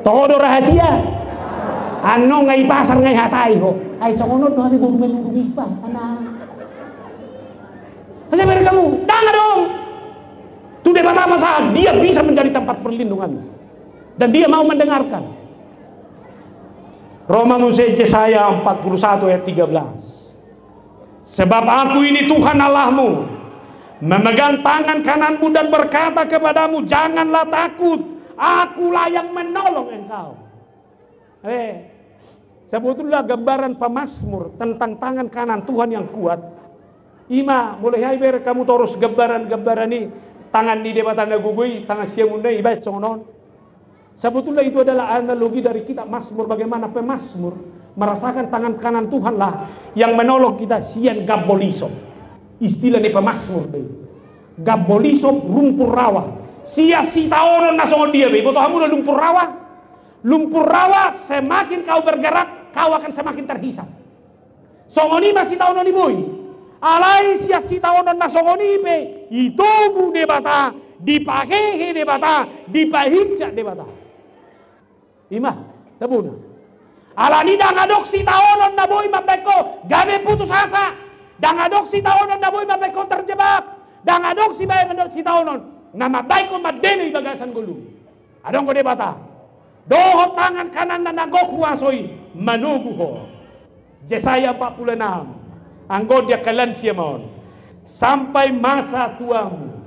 Todo rahasia. Ano ngai pasar ngai hatai ho. Ai songono do ni guru melungi pa. Ana. Saya beri kamu, jangan dong. Itu debat apa saat dia bisa menjadi tempat perlindungan dan dia mau mendengarkan. Roma Yesaya 41 ayat 13. Sebab aku ini Tuhan Allahmu, memegang tangan kananmu dan berkata kepadamu, janganlah takut, akulah yang menolong engkau. Sebetulnya gambaran pemazmur tentang tangan kanan Tuhan yang kuat. Ima mulai haber kamu terus gambaran ini tangan di debatan gugui, tangan siang undai ibadah congon. Sebetulnya itu adalah analogi dari kitab Mazmur, bagaimana pemazmur merasakan tangan kanan Tuhan lah yang menolong kita. Sian gabolisop, istilah di pemazmur deh. Gabolisop rumpur rawa. Sia si taonon nasongon dia be. Boto kamu udah lumpur rawa. Lumpur rawa semakin kau bergerak, kau akan semakin terhisap. Songoni masih taonon boy. Alai sia si taonon nasongoni be. Itu bu debata, dipakai debata, dipahijak debata. Ima, tabuna. Alani dangadok si taonon na boy mabeko, gabe putus asa. Dangadok si taonon na boy mabeko terjebak. Dangadok si bayi menodok si taonon, nama baiko madene bagasan gulu. Adong ko debata. Doho tangan kanan na nagok kuasoi manugu ko. Yesaya 46. Anggo dia kalan siamon. Sampai masa tuamu,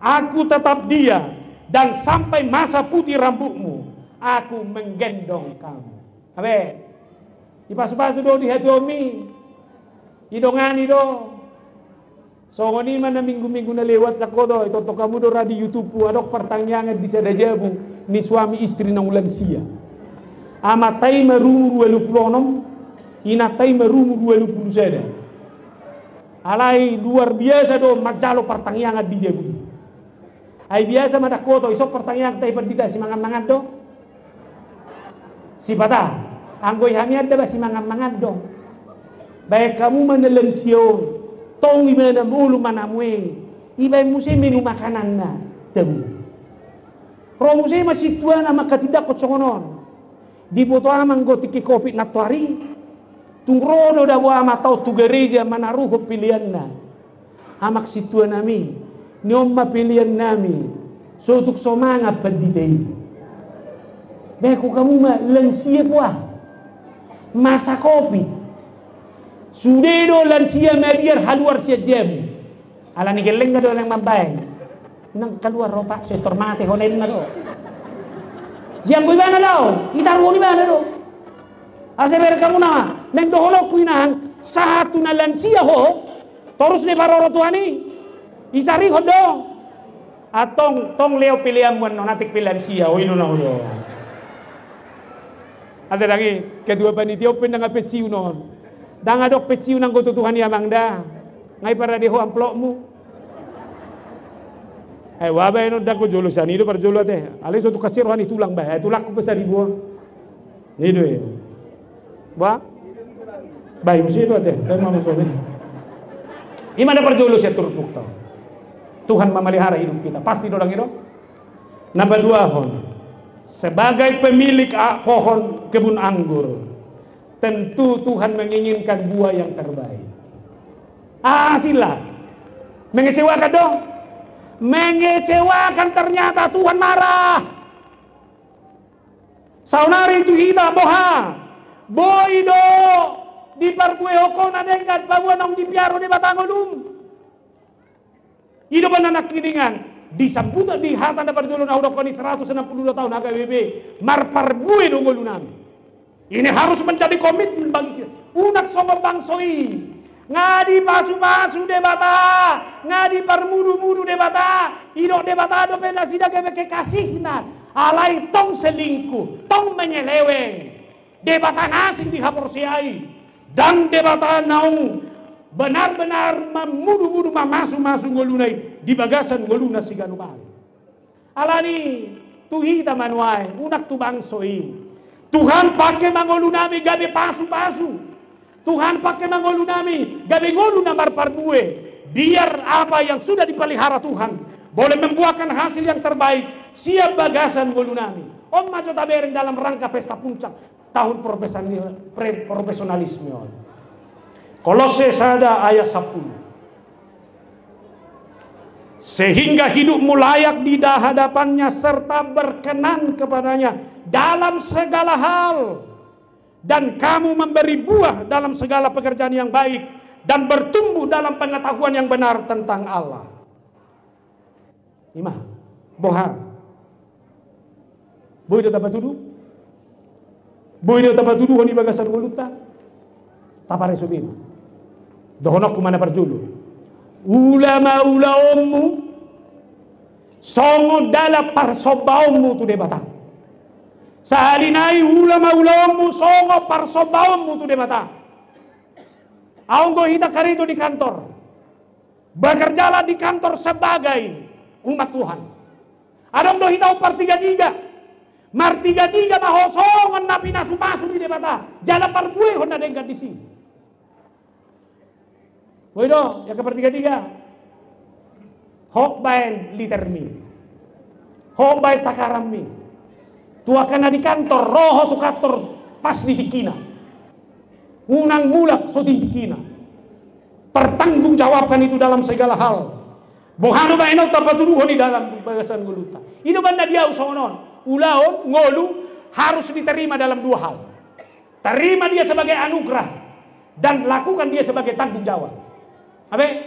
aku tetap dia, dan sampai masa putih rambutmu, aku menggendong kamu. Abe, ipasu-pasu do di hati omi, idongani do. So ngoni mana minggu-minggu na lewat ako do, ito kamu do di YouTube po, adok pertanyaan di sada jabu ni suami istri ng lansia. Amatay marumu 26, inatay marumu 27. Alay luar biasa do majalo pertanyaan di jabu. Ay biasa madakoto isok pertanyaan tayo perdita si mangan-mangan do. Si bata, anggoy hamiad ba si mangan-mangan do. Baik kamu manalansyo, tong iba na mulo manamwe, iba mo siya menu makanan na tabu. Pero mo siya masitwa na makatidak ko tsokonon. Di boto amang go tiki kopi na tuari. Tungrono da wa matau tu gereja manaruho pilihan na. Amak sitwa nami, niomma pilihan nami. So tuk somangat panditay. Beko kamu ma lansia po masa kopi. Sudedo lansia mediar haluar siya jam. Ala ni geleng na do ng mambay. Nang kaluar ropa so tormate honen na do. Siang ko iba na daw. Itaruo ni ba na do. Aseber kamu na. Neng doholok ko inahan sa hatu na lansia ho. Torus ni baroro tuhani. Isari ho do. Atong tong leo pilihan mo natik pilansia. O ino na ho do. Ada lagi kedua panitia open nga peciu non. Dangadok peciu nang kututuhan ya mangda. Ngai para deho amplokmu. Wabay no dako julusan itu per jolo teh. Ali suatu kacir hani tulang bah. Tulak ku besar ibu. Itu ya. Ba? Baik mesti itu teh. Kan mau sobe. Gimana per jolo saya turpuk tau. Tuhan memelihara hidup kita. Pasti dorang itu. Nomor 2 hon. Sebagai pemilik pohon kebun anggur, tentu Tuhan menginginkan buah yang terbaik. Sila mengecewakan dong, mengecewakan ternyata Tuhan marah. Saunari itu hita boha, boido di perkuehoko na dengkat babuan nong dipiaro di batangolum. Hidup anak kidingan. Disambutan di hatan dapat dulu na udok koni 162 tahun HKBP marparbue dongol nami. Ini harus menjadi komitmen bagi kita. Unak sobat bangsoi ngadi pasu-pasu debata, ngadi parmudu-mudu debata, idok debata do pena sida ke kasihna. Alai tong selingkuh, tong menyeleweng. Debata nasing dihaporsiai dan debata naung benar-benar memudu-mudu mamasu-masu ngolunai di bagasan ngoluna si ganumai. Alani tuhita manuai unak tu bangsoi. Tuhan pakai mangolunami gabe pasu-pasu. Tuhan pakai mangolunami gabe ngoluna marparbue. Biar apa yang sudah dipelihara Tuhan boleh membuahkan hasil yang terbaik. Siap bagasan ngolunami. Om majo tabering dalam rangka pesta puncak tahun profesionalisme. Kolose sada ayat 10. sehingga hidupmu layak di hadapannya serta berkenan kepadanya dalam segala hal, dan kamu memberi buah dalam segala pekerjaan yang baik dan bertumbuh dalam pengetahuan yang benar tentang Allah. Ima, bohar. Boy dapat tuduh. Boy dapat tuduh ni bagasan guluta. Tapare subim. Dohonok kumana perjulu. Ulama-ulamamu songo dala parsobaummu tu debata. Sahalinai ulama-ulamamu songo parsobaummu tu debata. Aunggo hita karito di kantor. Bekerjalah di kantor sebagai umat Tuhan. Adong do hita upar 3-3. Mar 3-3 mahosongan na pinasu-pasu di debata. Jala parbuy honda dengkat di sini. Boydo, yang ke 3-3. Hok bain litermi. Hok bain takarami. Tua kana di kantor, roho tu kantor pas di tikina. Unang mulak so di tikina. Pertanggungjawabkan itu dalam segala hal. Bohano ba ino tapatuduhon di dalam bagasan guluta. Ino banda dia usonon. Ulaon, ngolu harus diterima dalam 2 hal. Terima dia sebagai anugerah dan lakukan dia sebagai tanggung jawab. Abe,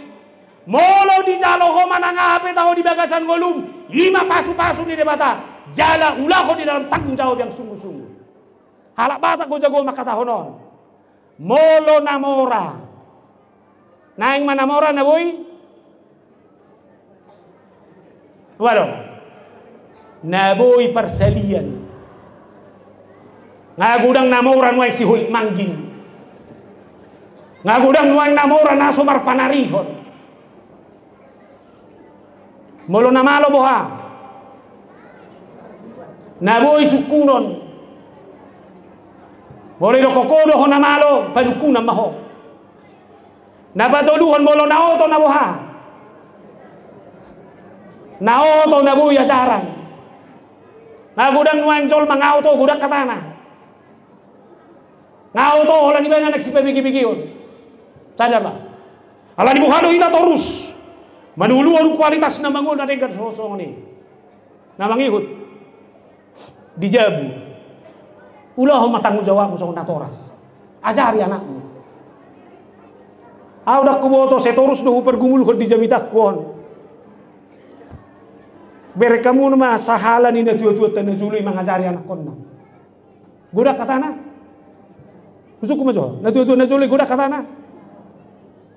molo di jalo ho mananga abe tahu di bagasan ngolum, 5 pasu-pasu di debata. Jala ulah di dalam tanggung jawab yang sungguh-sungguh. Halak bata ko jago makata honon. Molo namora. Naing manamora na boy? Waduh. Naboy persalian. Ngagudang namora nuay si Hulik Manggin. Ngagudang nuay namora na sumar panarihon. Molo namalo boha. Naboy sukunon. Molo do kokodo ho namalo padukunan maho. Nabatoluhon molo naoto na boha. Naoto naboy ajaran. Ngagudang nuancol mangauto gudak katana. Ngauto hola di mana nagsipabigi-bigion. Sadar ba? Ala di buhado ita terus manuluan kualitas na mangun na degan sosong ni. Na mangihut. Dijabu. Ulah matanggung jawab sa natoras. Ajari anakmu. Audak kuboto setorus do pergumul ko dijabitak kon. Bere kamu nama sahala ni na tua-tua tanah jului mangajari anak konna. Gudak katana. Usuk majo. Na tua-tua na jului gudak katana.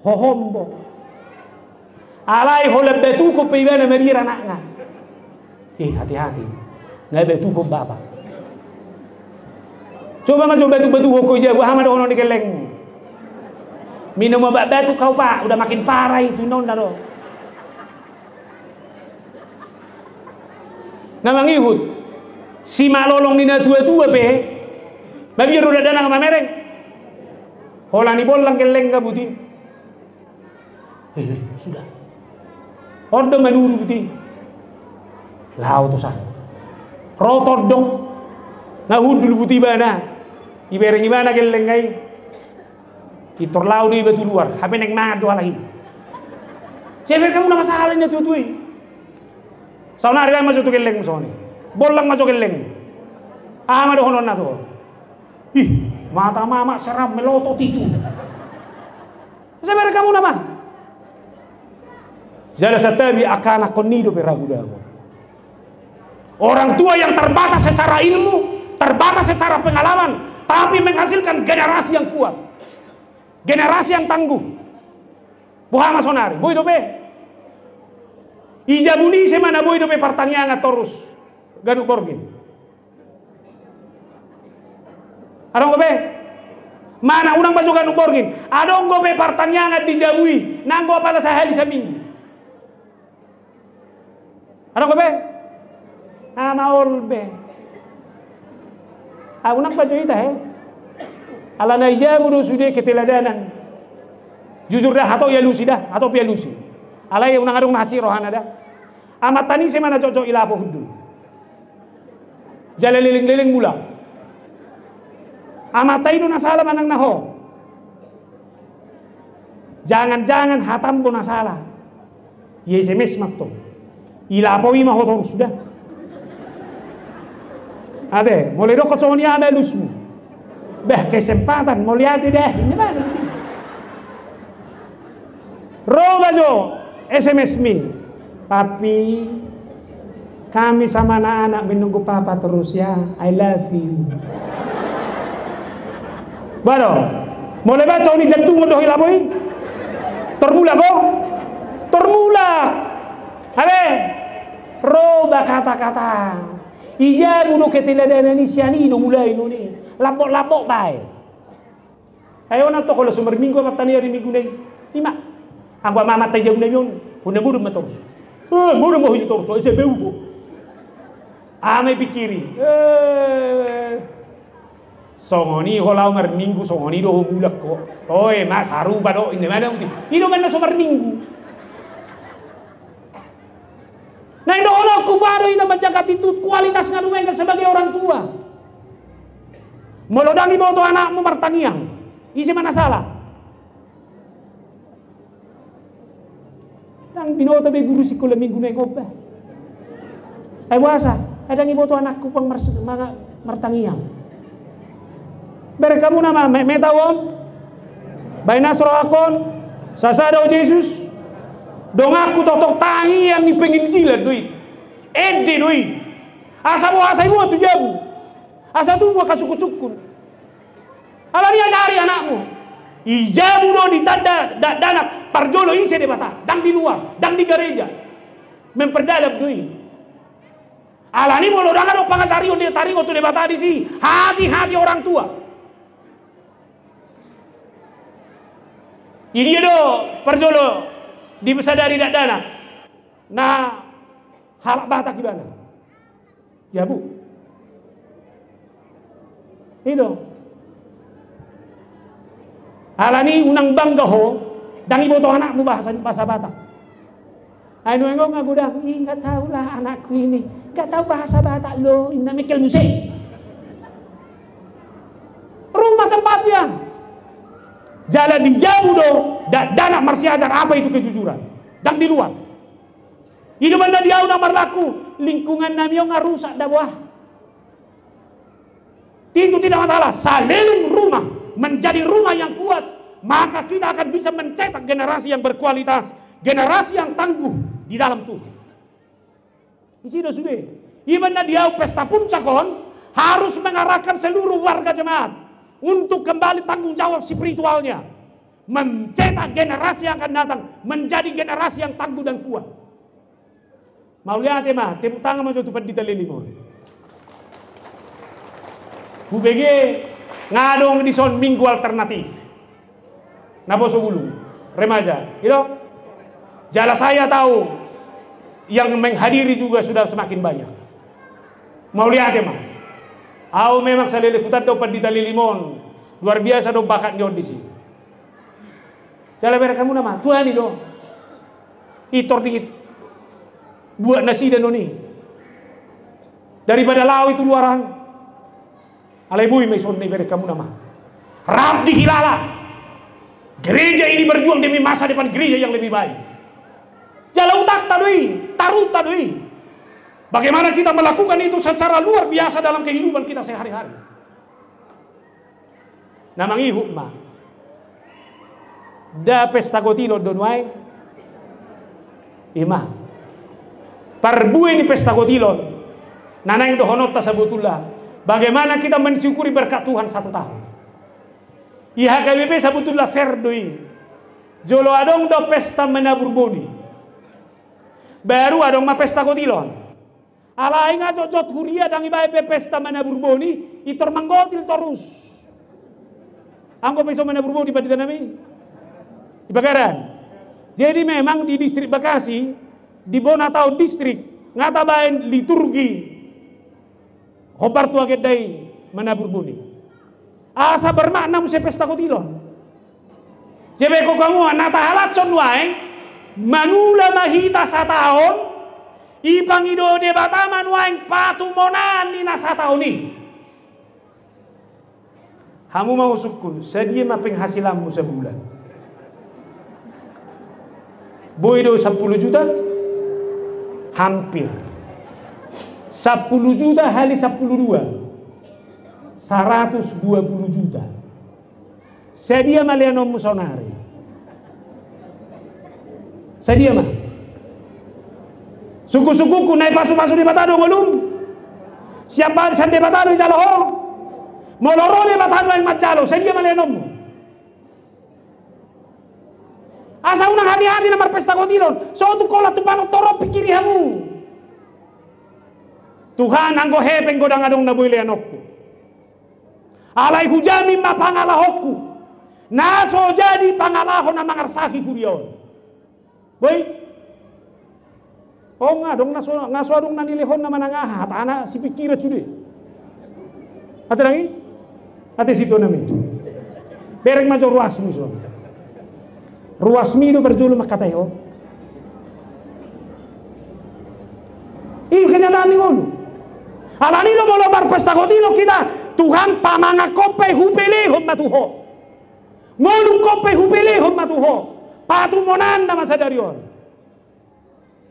Hohombo. Alai holeb betu ko peiwana merira anaknya. Hati-hati. Na betu ko bapa. Coba majo betu-betu ko je gua hamad ono di keleng. Minum obat batu kau Pak, udah makin parah itu non daro. Namang ihut si malolong nina tua-tua pe babi udah danang sama mereng hola ni bolang keleng buti sudah ordo menuru buti lau tu sah rotor dong ngahudul buti bana ibereng ibana keleng ngai itor lau di batu luar hape neng madu lagi ceber kamu nama salahnya tua-tua sauna hari masuk tu keleng musoni, bolang masuk keleng, ada honon na tu, mata mama seram melotot itu, sebenarnya kamu nama, jadi setabi akan aku nido peragudamu, orang tua yang terbatas secara ilmu, terbatas secara pengalaman, tapi menghasilkan generasi yang kuat, generasi yang tangguh, buah masonari, boy dope. Ijabuni semana boy dope pertanyaan terus gaduk borgin. Adong gobe mana unang masuk gaduk borgin. Adong gobe pertanyaan dijabui nanggo apa sahali saminggu. Adong gobe amaol be. Unang baca ita ala na ijabu do sude keteladanan. Jujur dah atau ya lusi dah atau pia lusi. Alai unang adong naci rohana dah. Amat tani semana cocok ilapo hudu. Jalan liling-liling mula. Amat tainu nasalah manang naho. Jangan-jangan hatam pun nasalah. SMS makto. Ilapoi mah hotor sudah. Ade, mulai dok keconia ada lusmu. Bah kesempatan mau lihat deh. Ini mana? Robajo SMS mi. Papi, kami sama anak-anak menunggu papa terus ya. I love you. Baru, mulai baca ini jantung udah hilapoi. Termula kok? Termula. Habe, roba kata-kata. Iya bunuh keteladanan ini sianino mulai ini. Lapok-lapok baik. Ayo nato kalau sumber minggu matani hari minggu nih. Lima. Aku mama tajam nih yon. Punya buruh matos. Buruh mau hiji torso. Ese beu. Ame pikiri. Songoni kalau umar minggu songoni doh bulak kok. Toh mas haru bado ini mana uti. Ini mana sumber minggu. Nah itu orang kubado ini menjaga itu kualitasnya lumayan sebagai orang tua. Melodangi boto anakmu martangiang. Isi mana salah? Nang binoto be guru sekolah minggu mengoba. Puasa, ada ngi boto anakku pang martangiang. Berekamu nama metawon. Bainasro akon. Sasado Jesus. Dong aku totok tangi yang pengen jilat duit. Ede duit. Asa ibu tu jabu. Asa tu mau kasukun-sukun. Apa dia cari anakmu? Ijabu do ditanda danak parjolo isi de bata, dang di luar, dang di gereja. Memperdalam duit. Alani mau dangan do pangasarion dia taringo tu de bata di si. Hati-hati orang tua. Ini do parjolo disadari dak dana. Nah, halak batak gimana? Ya bu. Itu. Alani unang bangga ho, dangi boto anakmu bahasa Batak. Anu engkong aku dah, enggak tahu lah anakku ini, enggak tahu bahasa Batak lo, ini Mikel Musik. Rumah tempatnya. Jalan di Jabu do, dana marsiajar apa itu kejujuran? Dan di luar. Hidup anda dia una marlaku, lingkungan namiyo ngarusak dah buah. Itu tidak masalah, saling rumah menjadi rumah yang kuat, maka kita akan bisa mencetak generasi yang berkualitas, generasi yang tangguh di dalam Tuhan. Di sini sudah. Iman dia pesta puncakon harus mengarahkan seluruh warga jemaat untuk kembali tanggung jawab spiritualnya, mencetak generasi yang akan datang menjadi generasi yang tangguh dan kuat. Mau lihat ya mah, tepuk tangan masuk tu pendeta Lelimon. UBG ngadong di son minggu alternatif. Nabo sebelum remaja, itu. Jala saya tahu yang menghadiri juga sudah semakin banyak. Mau lihat ya mah. Aku memang saya lekutan do pendeta Lelimon. Luar biasa do bakatnya di sini. Jala ber kamu nama Tuhan itu. Itor dikit. Buat nasi dan noni. Daripada lau itu luaran. Alai bui meson nih ber kamu nama. Rab dihilala. Gereja ini berjuang demi masa depan gereja yang lebih baik. Jala utak tadui, tarut tadui. Bagaimana kita melakukan itu secara luar biasa dalam kehidupan kita sehari-hari. Namang ihuk mah. Da pesta gotilo donwai. Ima. Parbuai ni pesta gotilo. Nanang dohonota sabutullah. Bagaimana kita mensyukuri berkat Tuhan 1 tahun. IHKBP sabutullah ferdoi. Jolo adong do pesta menabur boni. Baru adong ma pesta gotilon. Alai nga jojot huria dang ibae pesta menabur boni. Itor manggotil terus. Anggo peso menabur boni pada nami. Di Bakaran. Jadi memang di distrik Bekasi, di Bonatau distrik, ngatabain liturgi hobar tua gedai menabur buni. Asa bermakna musia pesta kotilon. Jebe ko kamu nata halatson wae manula mahita satahon ipang ido de bataman wae patumonan ni nasataon ni. Hamu mau sukun sedia ma penghasilanmu sebulan. Boy do 10 juta? Hampir. 10 juta kali 12. 120 juta. Sedia malianom musonari. Sedia mah. Suku-sukuku naik pasu-pasu di Batado ngolum. Siapa sande Batado jalo ho. Moloro di Batado yang macalo. Sedia malianom. Asa unang hati-hati na marpesta kotilon. So tu kola tu panok toro pikiri hamu. Tuhan anggo hepeng godang-adong na buili anokku. Alai hujami ma pangalahokku. Naso jadi pangalahon na mangarsaki kurion. Boy. Oh ngadong ngaso adong nanilihon na manangaha. At ana si pikira cudi. Ate lagi? Ate situ nami. Bereng majo ruas musuh. Ruas mido berjulu makatayo. Iyo kenyataan ni ngolo. Alani lo molo marpesta kotilo kita Tuhan pamanga kope hupelehon matuho. Ngolong kope hupelehon matuho. Patumonan na masadarion.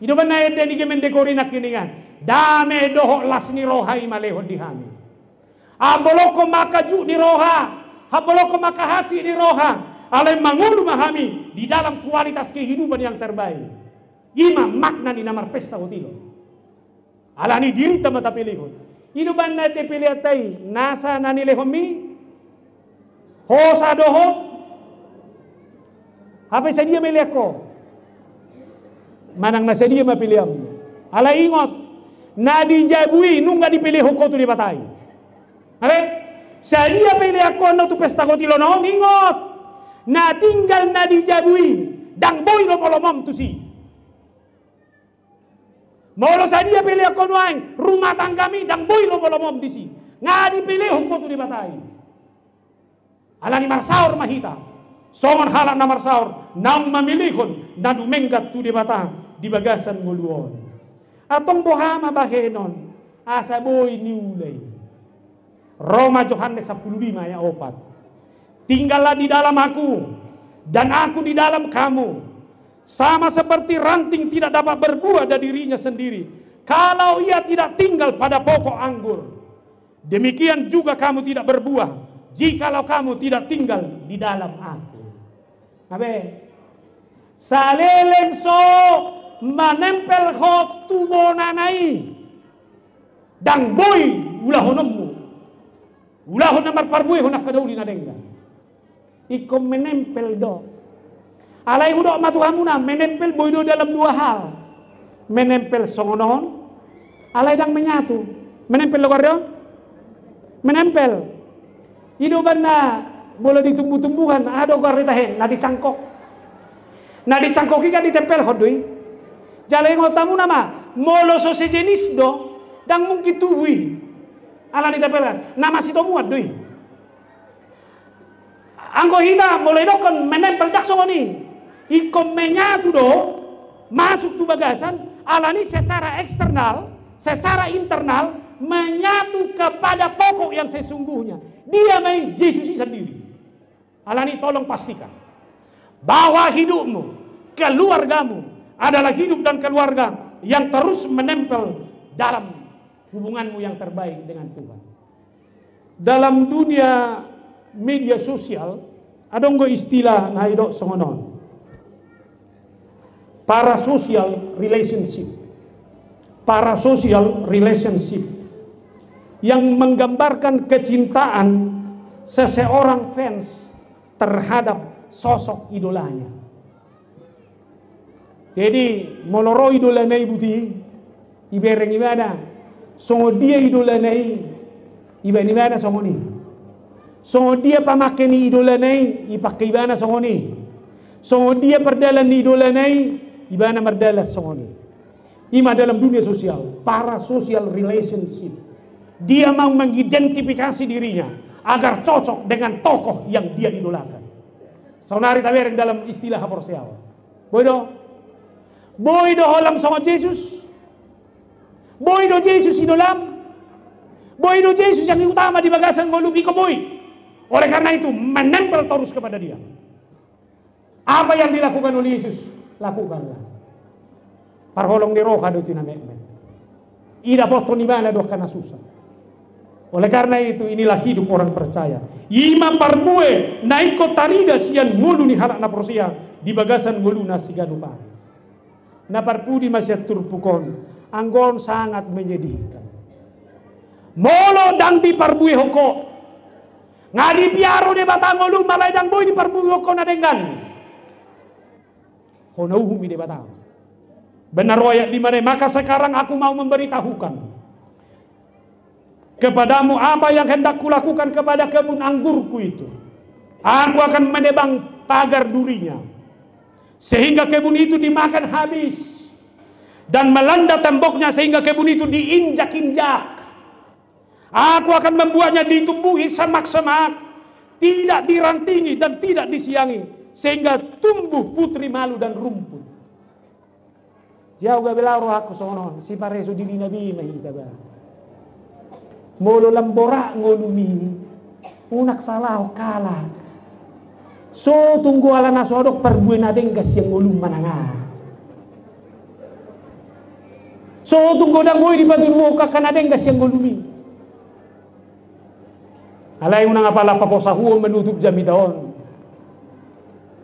Ito ba na ede ni gemendekori na kiningan. Dame doho las ni rohai malehon dihami. Aboloko makaju ni roha. Aboloko makahaci ni roha. Alai mangulu mahami di dalam kualitas kehidupan yang terbaik. Ima makna ni namar pesta hotilo. Alani diri tama tapilihon. Inu banna te pilihatai nasa nanilehomi. Hosa doho. Apa sadia meliako? Manang nasa dia mapiliam. Alai ingot na dijabui nunga dipilih ko tu di batai. Alai sadia piliako no tu pesta hotilo no ingot. Na tinggal na dijabui dang boy lo molomom tu si molo sadia pilih ako nuaing rumah tanggami dang boy lo molomom di si nga dipilih ko tu di batai alani marsaur mahita songon halak na marsaur nang mamilihon na dumenggat tu di bata di bagasan nguluon atong bohama bahenon asa boy niulay Roma Yohanes 15 ya 4. Tinggallah di dalam aku dan aku di dalam kamu. Sama seperti ranting tidak dapat berbuah dari dirinya sendiri kalau ia tidak tinggal pada pokok anggur. Demikian juga kamu tidak berbuah jikalau kamu tidak tinggal di dalam aku. Abe. Salelen so manempel ho tubonanai. Dang boy ulahonommu. Ulahon na marparbuy honak kadauli na dengga. Ikom menempel do. Alai udo matuhamuna menempel boydo dalam dua hal. Menempel songonon, alai dang menyatu. Menempel logaryo? Menempel. Ido banna boleh ditumbuh-tumbuhan, ado garitahen, na dicangkok. Na dicangkoki kan ditempel hodoi. Jalai ngotamu nama molo so sejenis do dang mungkin tuhui. Ala ditempelkan. Nama si muat doi. Anggo hita mulai dokon menempel dak songoni. Ikom menyatu do masuk tu bagasan alani secara eksternal, secara internal menyatu kepada pokok yang sesungguhnya. Dia main Yesus sendiri. Alani tolong pastikan bahwa hidupmu, keluargamu adalah hidup dan keluarga yang terus menempel dalam hubunganmu yang terbaik dengan Tuhan. Dalam dunia media sosial ada istilah na idok songonon parasocial relationship yang menggambarkan kecintaan seseorang fans terhadap sosok idolanya. Jadi moloro idola na ibuti ibereng ibada songo dia idola na ibada songo ni songo dia pamakeni idola nai ipakai ibana songoni. Songo dia perdalan ni idola nai ibana merdalas songoni. Ima dalam dunia sosial, parasocial relationship. Dia mau mengidentifikasi dirinya agar cocok dengan tokoh yang dia idolakan. Saunari tabereng dalam istilah haporseawa. Boydo holam songo Yesus. Boydo Yesus idolam. Boydo Yesus yang utama di bagasan ngolubi ke boy. Oleh karena itu menempel terus kepada dia. Apa yang dilakukan oleh Yesus? lakukanlah. Parholong ni roha do tinamek. Ida boto ni mana do kana susah. Oleh karena itu inilah hidup orang percaya. Ima parbue naiko tarida sian ngulu ni halak na prosia di bagasan ngulu na siganu pa. Na parpudi masya turpukon anggon sangat menyedihkan. Molo dang di parbue hoko. Ngadi piaro de batang ngulu malay dang boy di parbue hoko na dengan. Hono humi de batang. Benar royak di mana? Maka sekarang aku mau memberitahukan kepadamu apa yang hendak kulakukan kepada kebun anggurku itu. Aku akan menebang pagar durinya sehingga kebun itu dimakan habis dan melanda temboknya sehingga kebun itu diinjak-injak. Aku akan membuatnya ditumbuhi semak-semak, tidak dirantingi dan tidak disiangi, sehingga tumbuh putri malu dan rumput. Jauh gak belau roh aku sono si pareso diri nabi mahita ba. Molo lambora ngolumi unak salah kala. So tunggu ala nasodok perbuai nadeng gas yang ngolum mananga. So tunggu dangoi di batu muka kanadeng gas yang ngolumi. Alay unang apala paposahuon menutup jami daon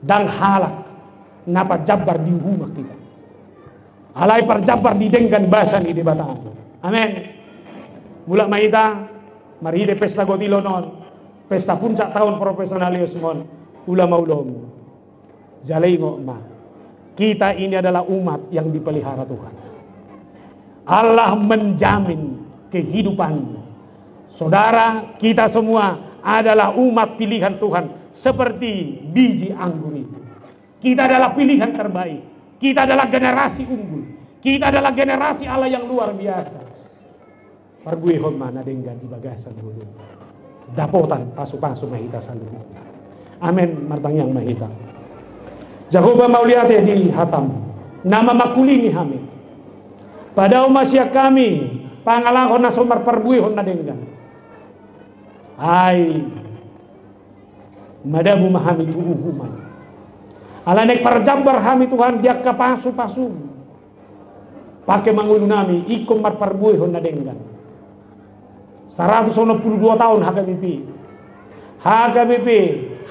dan halak napa jabar di rumah kita. Alay parjabar di denggan basan di bataan. Amin. Mula maita mari de pesta gotilo non. Pesta puncak tahun profesionalius mon. Ulama ulama. Jalai ma. Kita ini adalah umat yang dipelihara Tuhan. Allah menjamin kehidupanmu. Saudara, kita semua adalah umat pilihan Tuhan seperti biji anggur itu. Kita adalah pilihan terbaik. Kita adalah generasi unggul. Kita adalah generasi Allah yang luar biasa. Pargue homa na denggan di bagasan dulu. Dapotan pasu-pasu mahita salu. Amin martang yang mahita. Jahoba mauliate di hatam. Nama makulini hami. Pada umasya kami pangalahon na somar pargue hon na denggan. Ay madabu mahami tuuhuman. Alanek parjambar hami Tuhan dia kapasu-pasu. Pakai mangulu nami ikom mar parbuih hon na denggan. 192 tahun HKBP. HKBP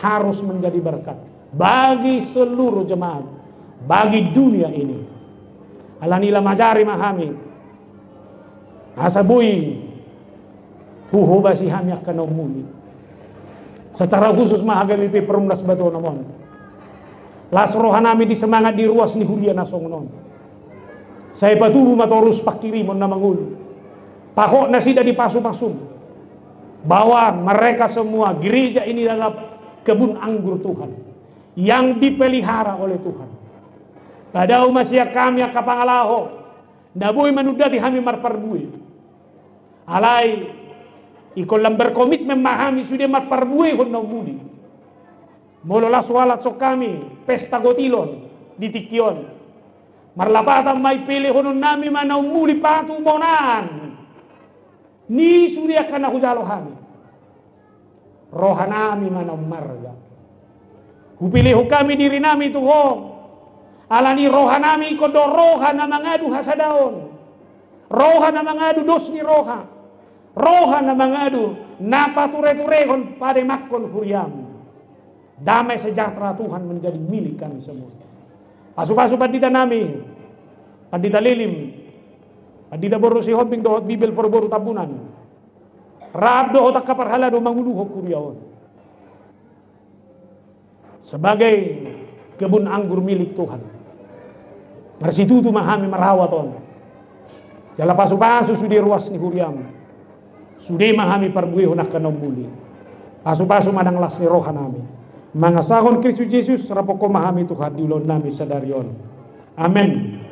harus menjadi berkat bagi seluruh jemaat, bagi dunia ini. Alanila majari mahami. Asabui huhubasi hami akan muli. Secara khusus mah HKBP perumnas batu namon. Las rohanami di semangat di ruas ni hulia nasong non. Saya patubu matorus pakiri mon na mangul. Pakok na sida di pasu-pasum. Bahwa mereka semua gereja ini adalah kebun anggur Tuhan yang dipelihara oleh Tuhan. Pada umasya kami kapangalaho naboy manudati kami marparbui. Alay ikon lamber komitmen mahami sudah marparbui hon na umudi. Molola sualat so kami pesta gotilon di Tikyon. Marlapatan may pilih honon nami mana umuli patu monan. Ni sudia kana hujalo kami. Rohanami mana marga. Hupilih kami diri nami tuhong. Alani rohanami kodo roha na mangadu hasadaon. Roha na mangadu dos ni roha. Roha na mangadu napature-turehon pada makkon huriam. Damai sejahtera Tuhan menjadi milik kami semua. Pasu-pasu pandita nami, pandita lilim, pandita borusi hobbing dohot bibel forboru tabunan. Rab dohot akaparhala do manguluh kuryaon. Sebagai kebun anggur milik Tuhan. Marsitutu mahami marawaton. Jala pasu-pasu sudi ruas ni huriam. Sudi mahami parbuih honak kanombuli. Pasu-pasu madang las ni roha nami. Mangasahon Kristus Yesus rapoko mahami Tuhan diulon nami sadarion. Amin.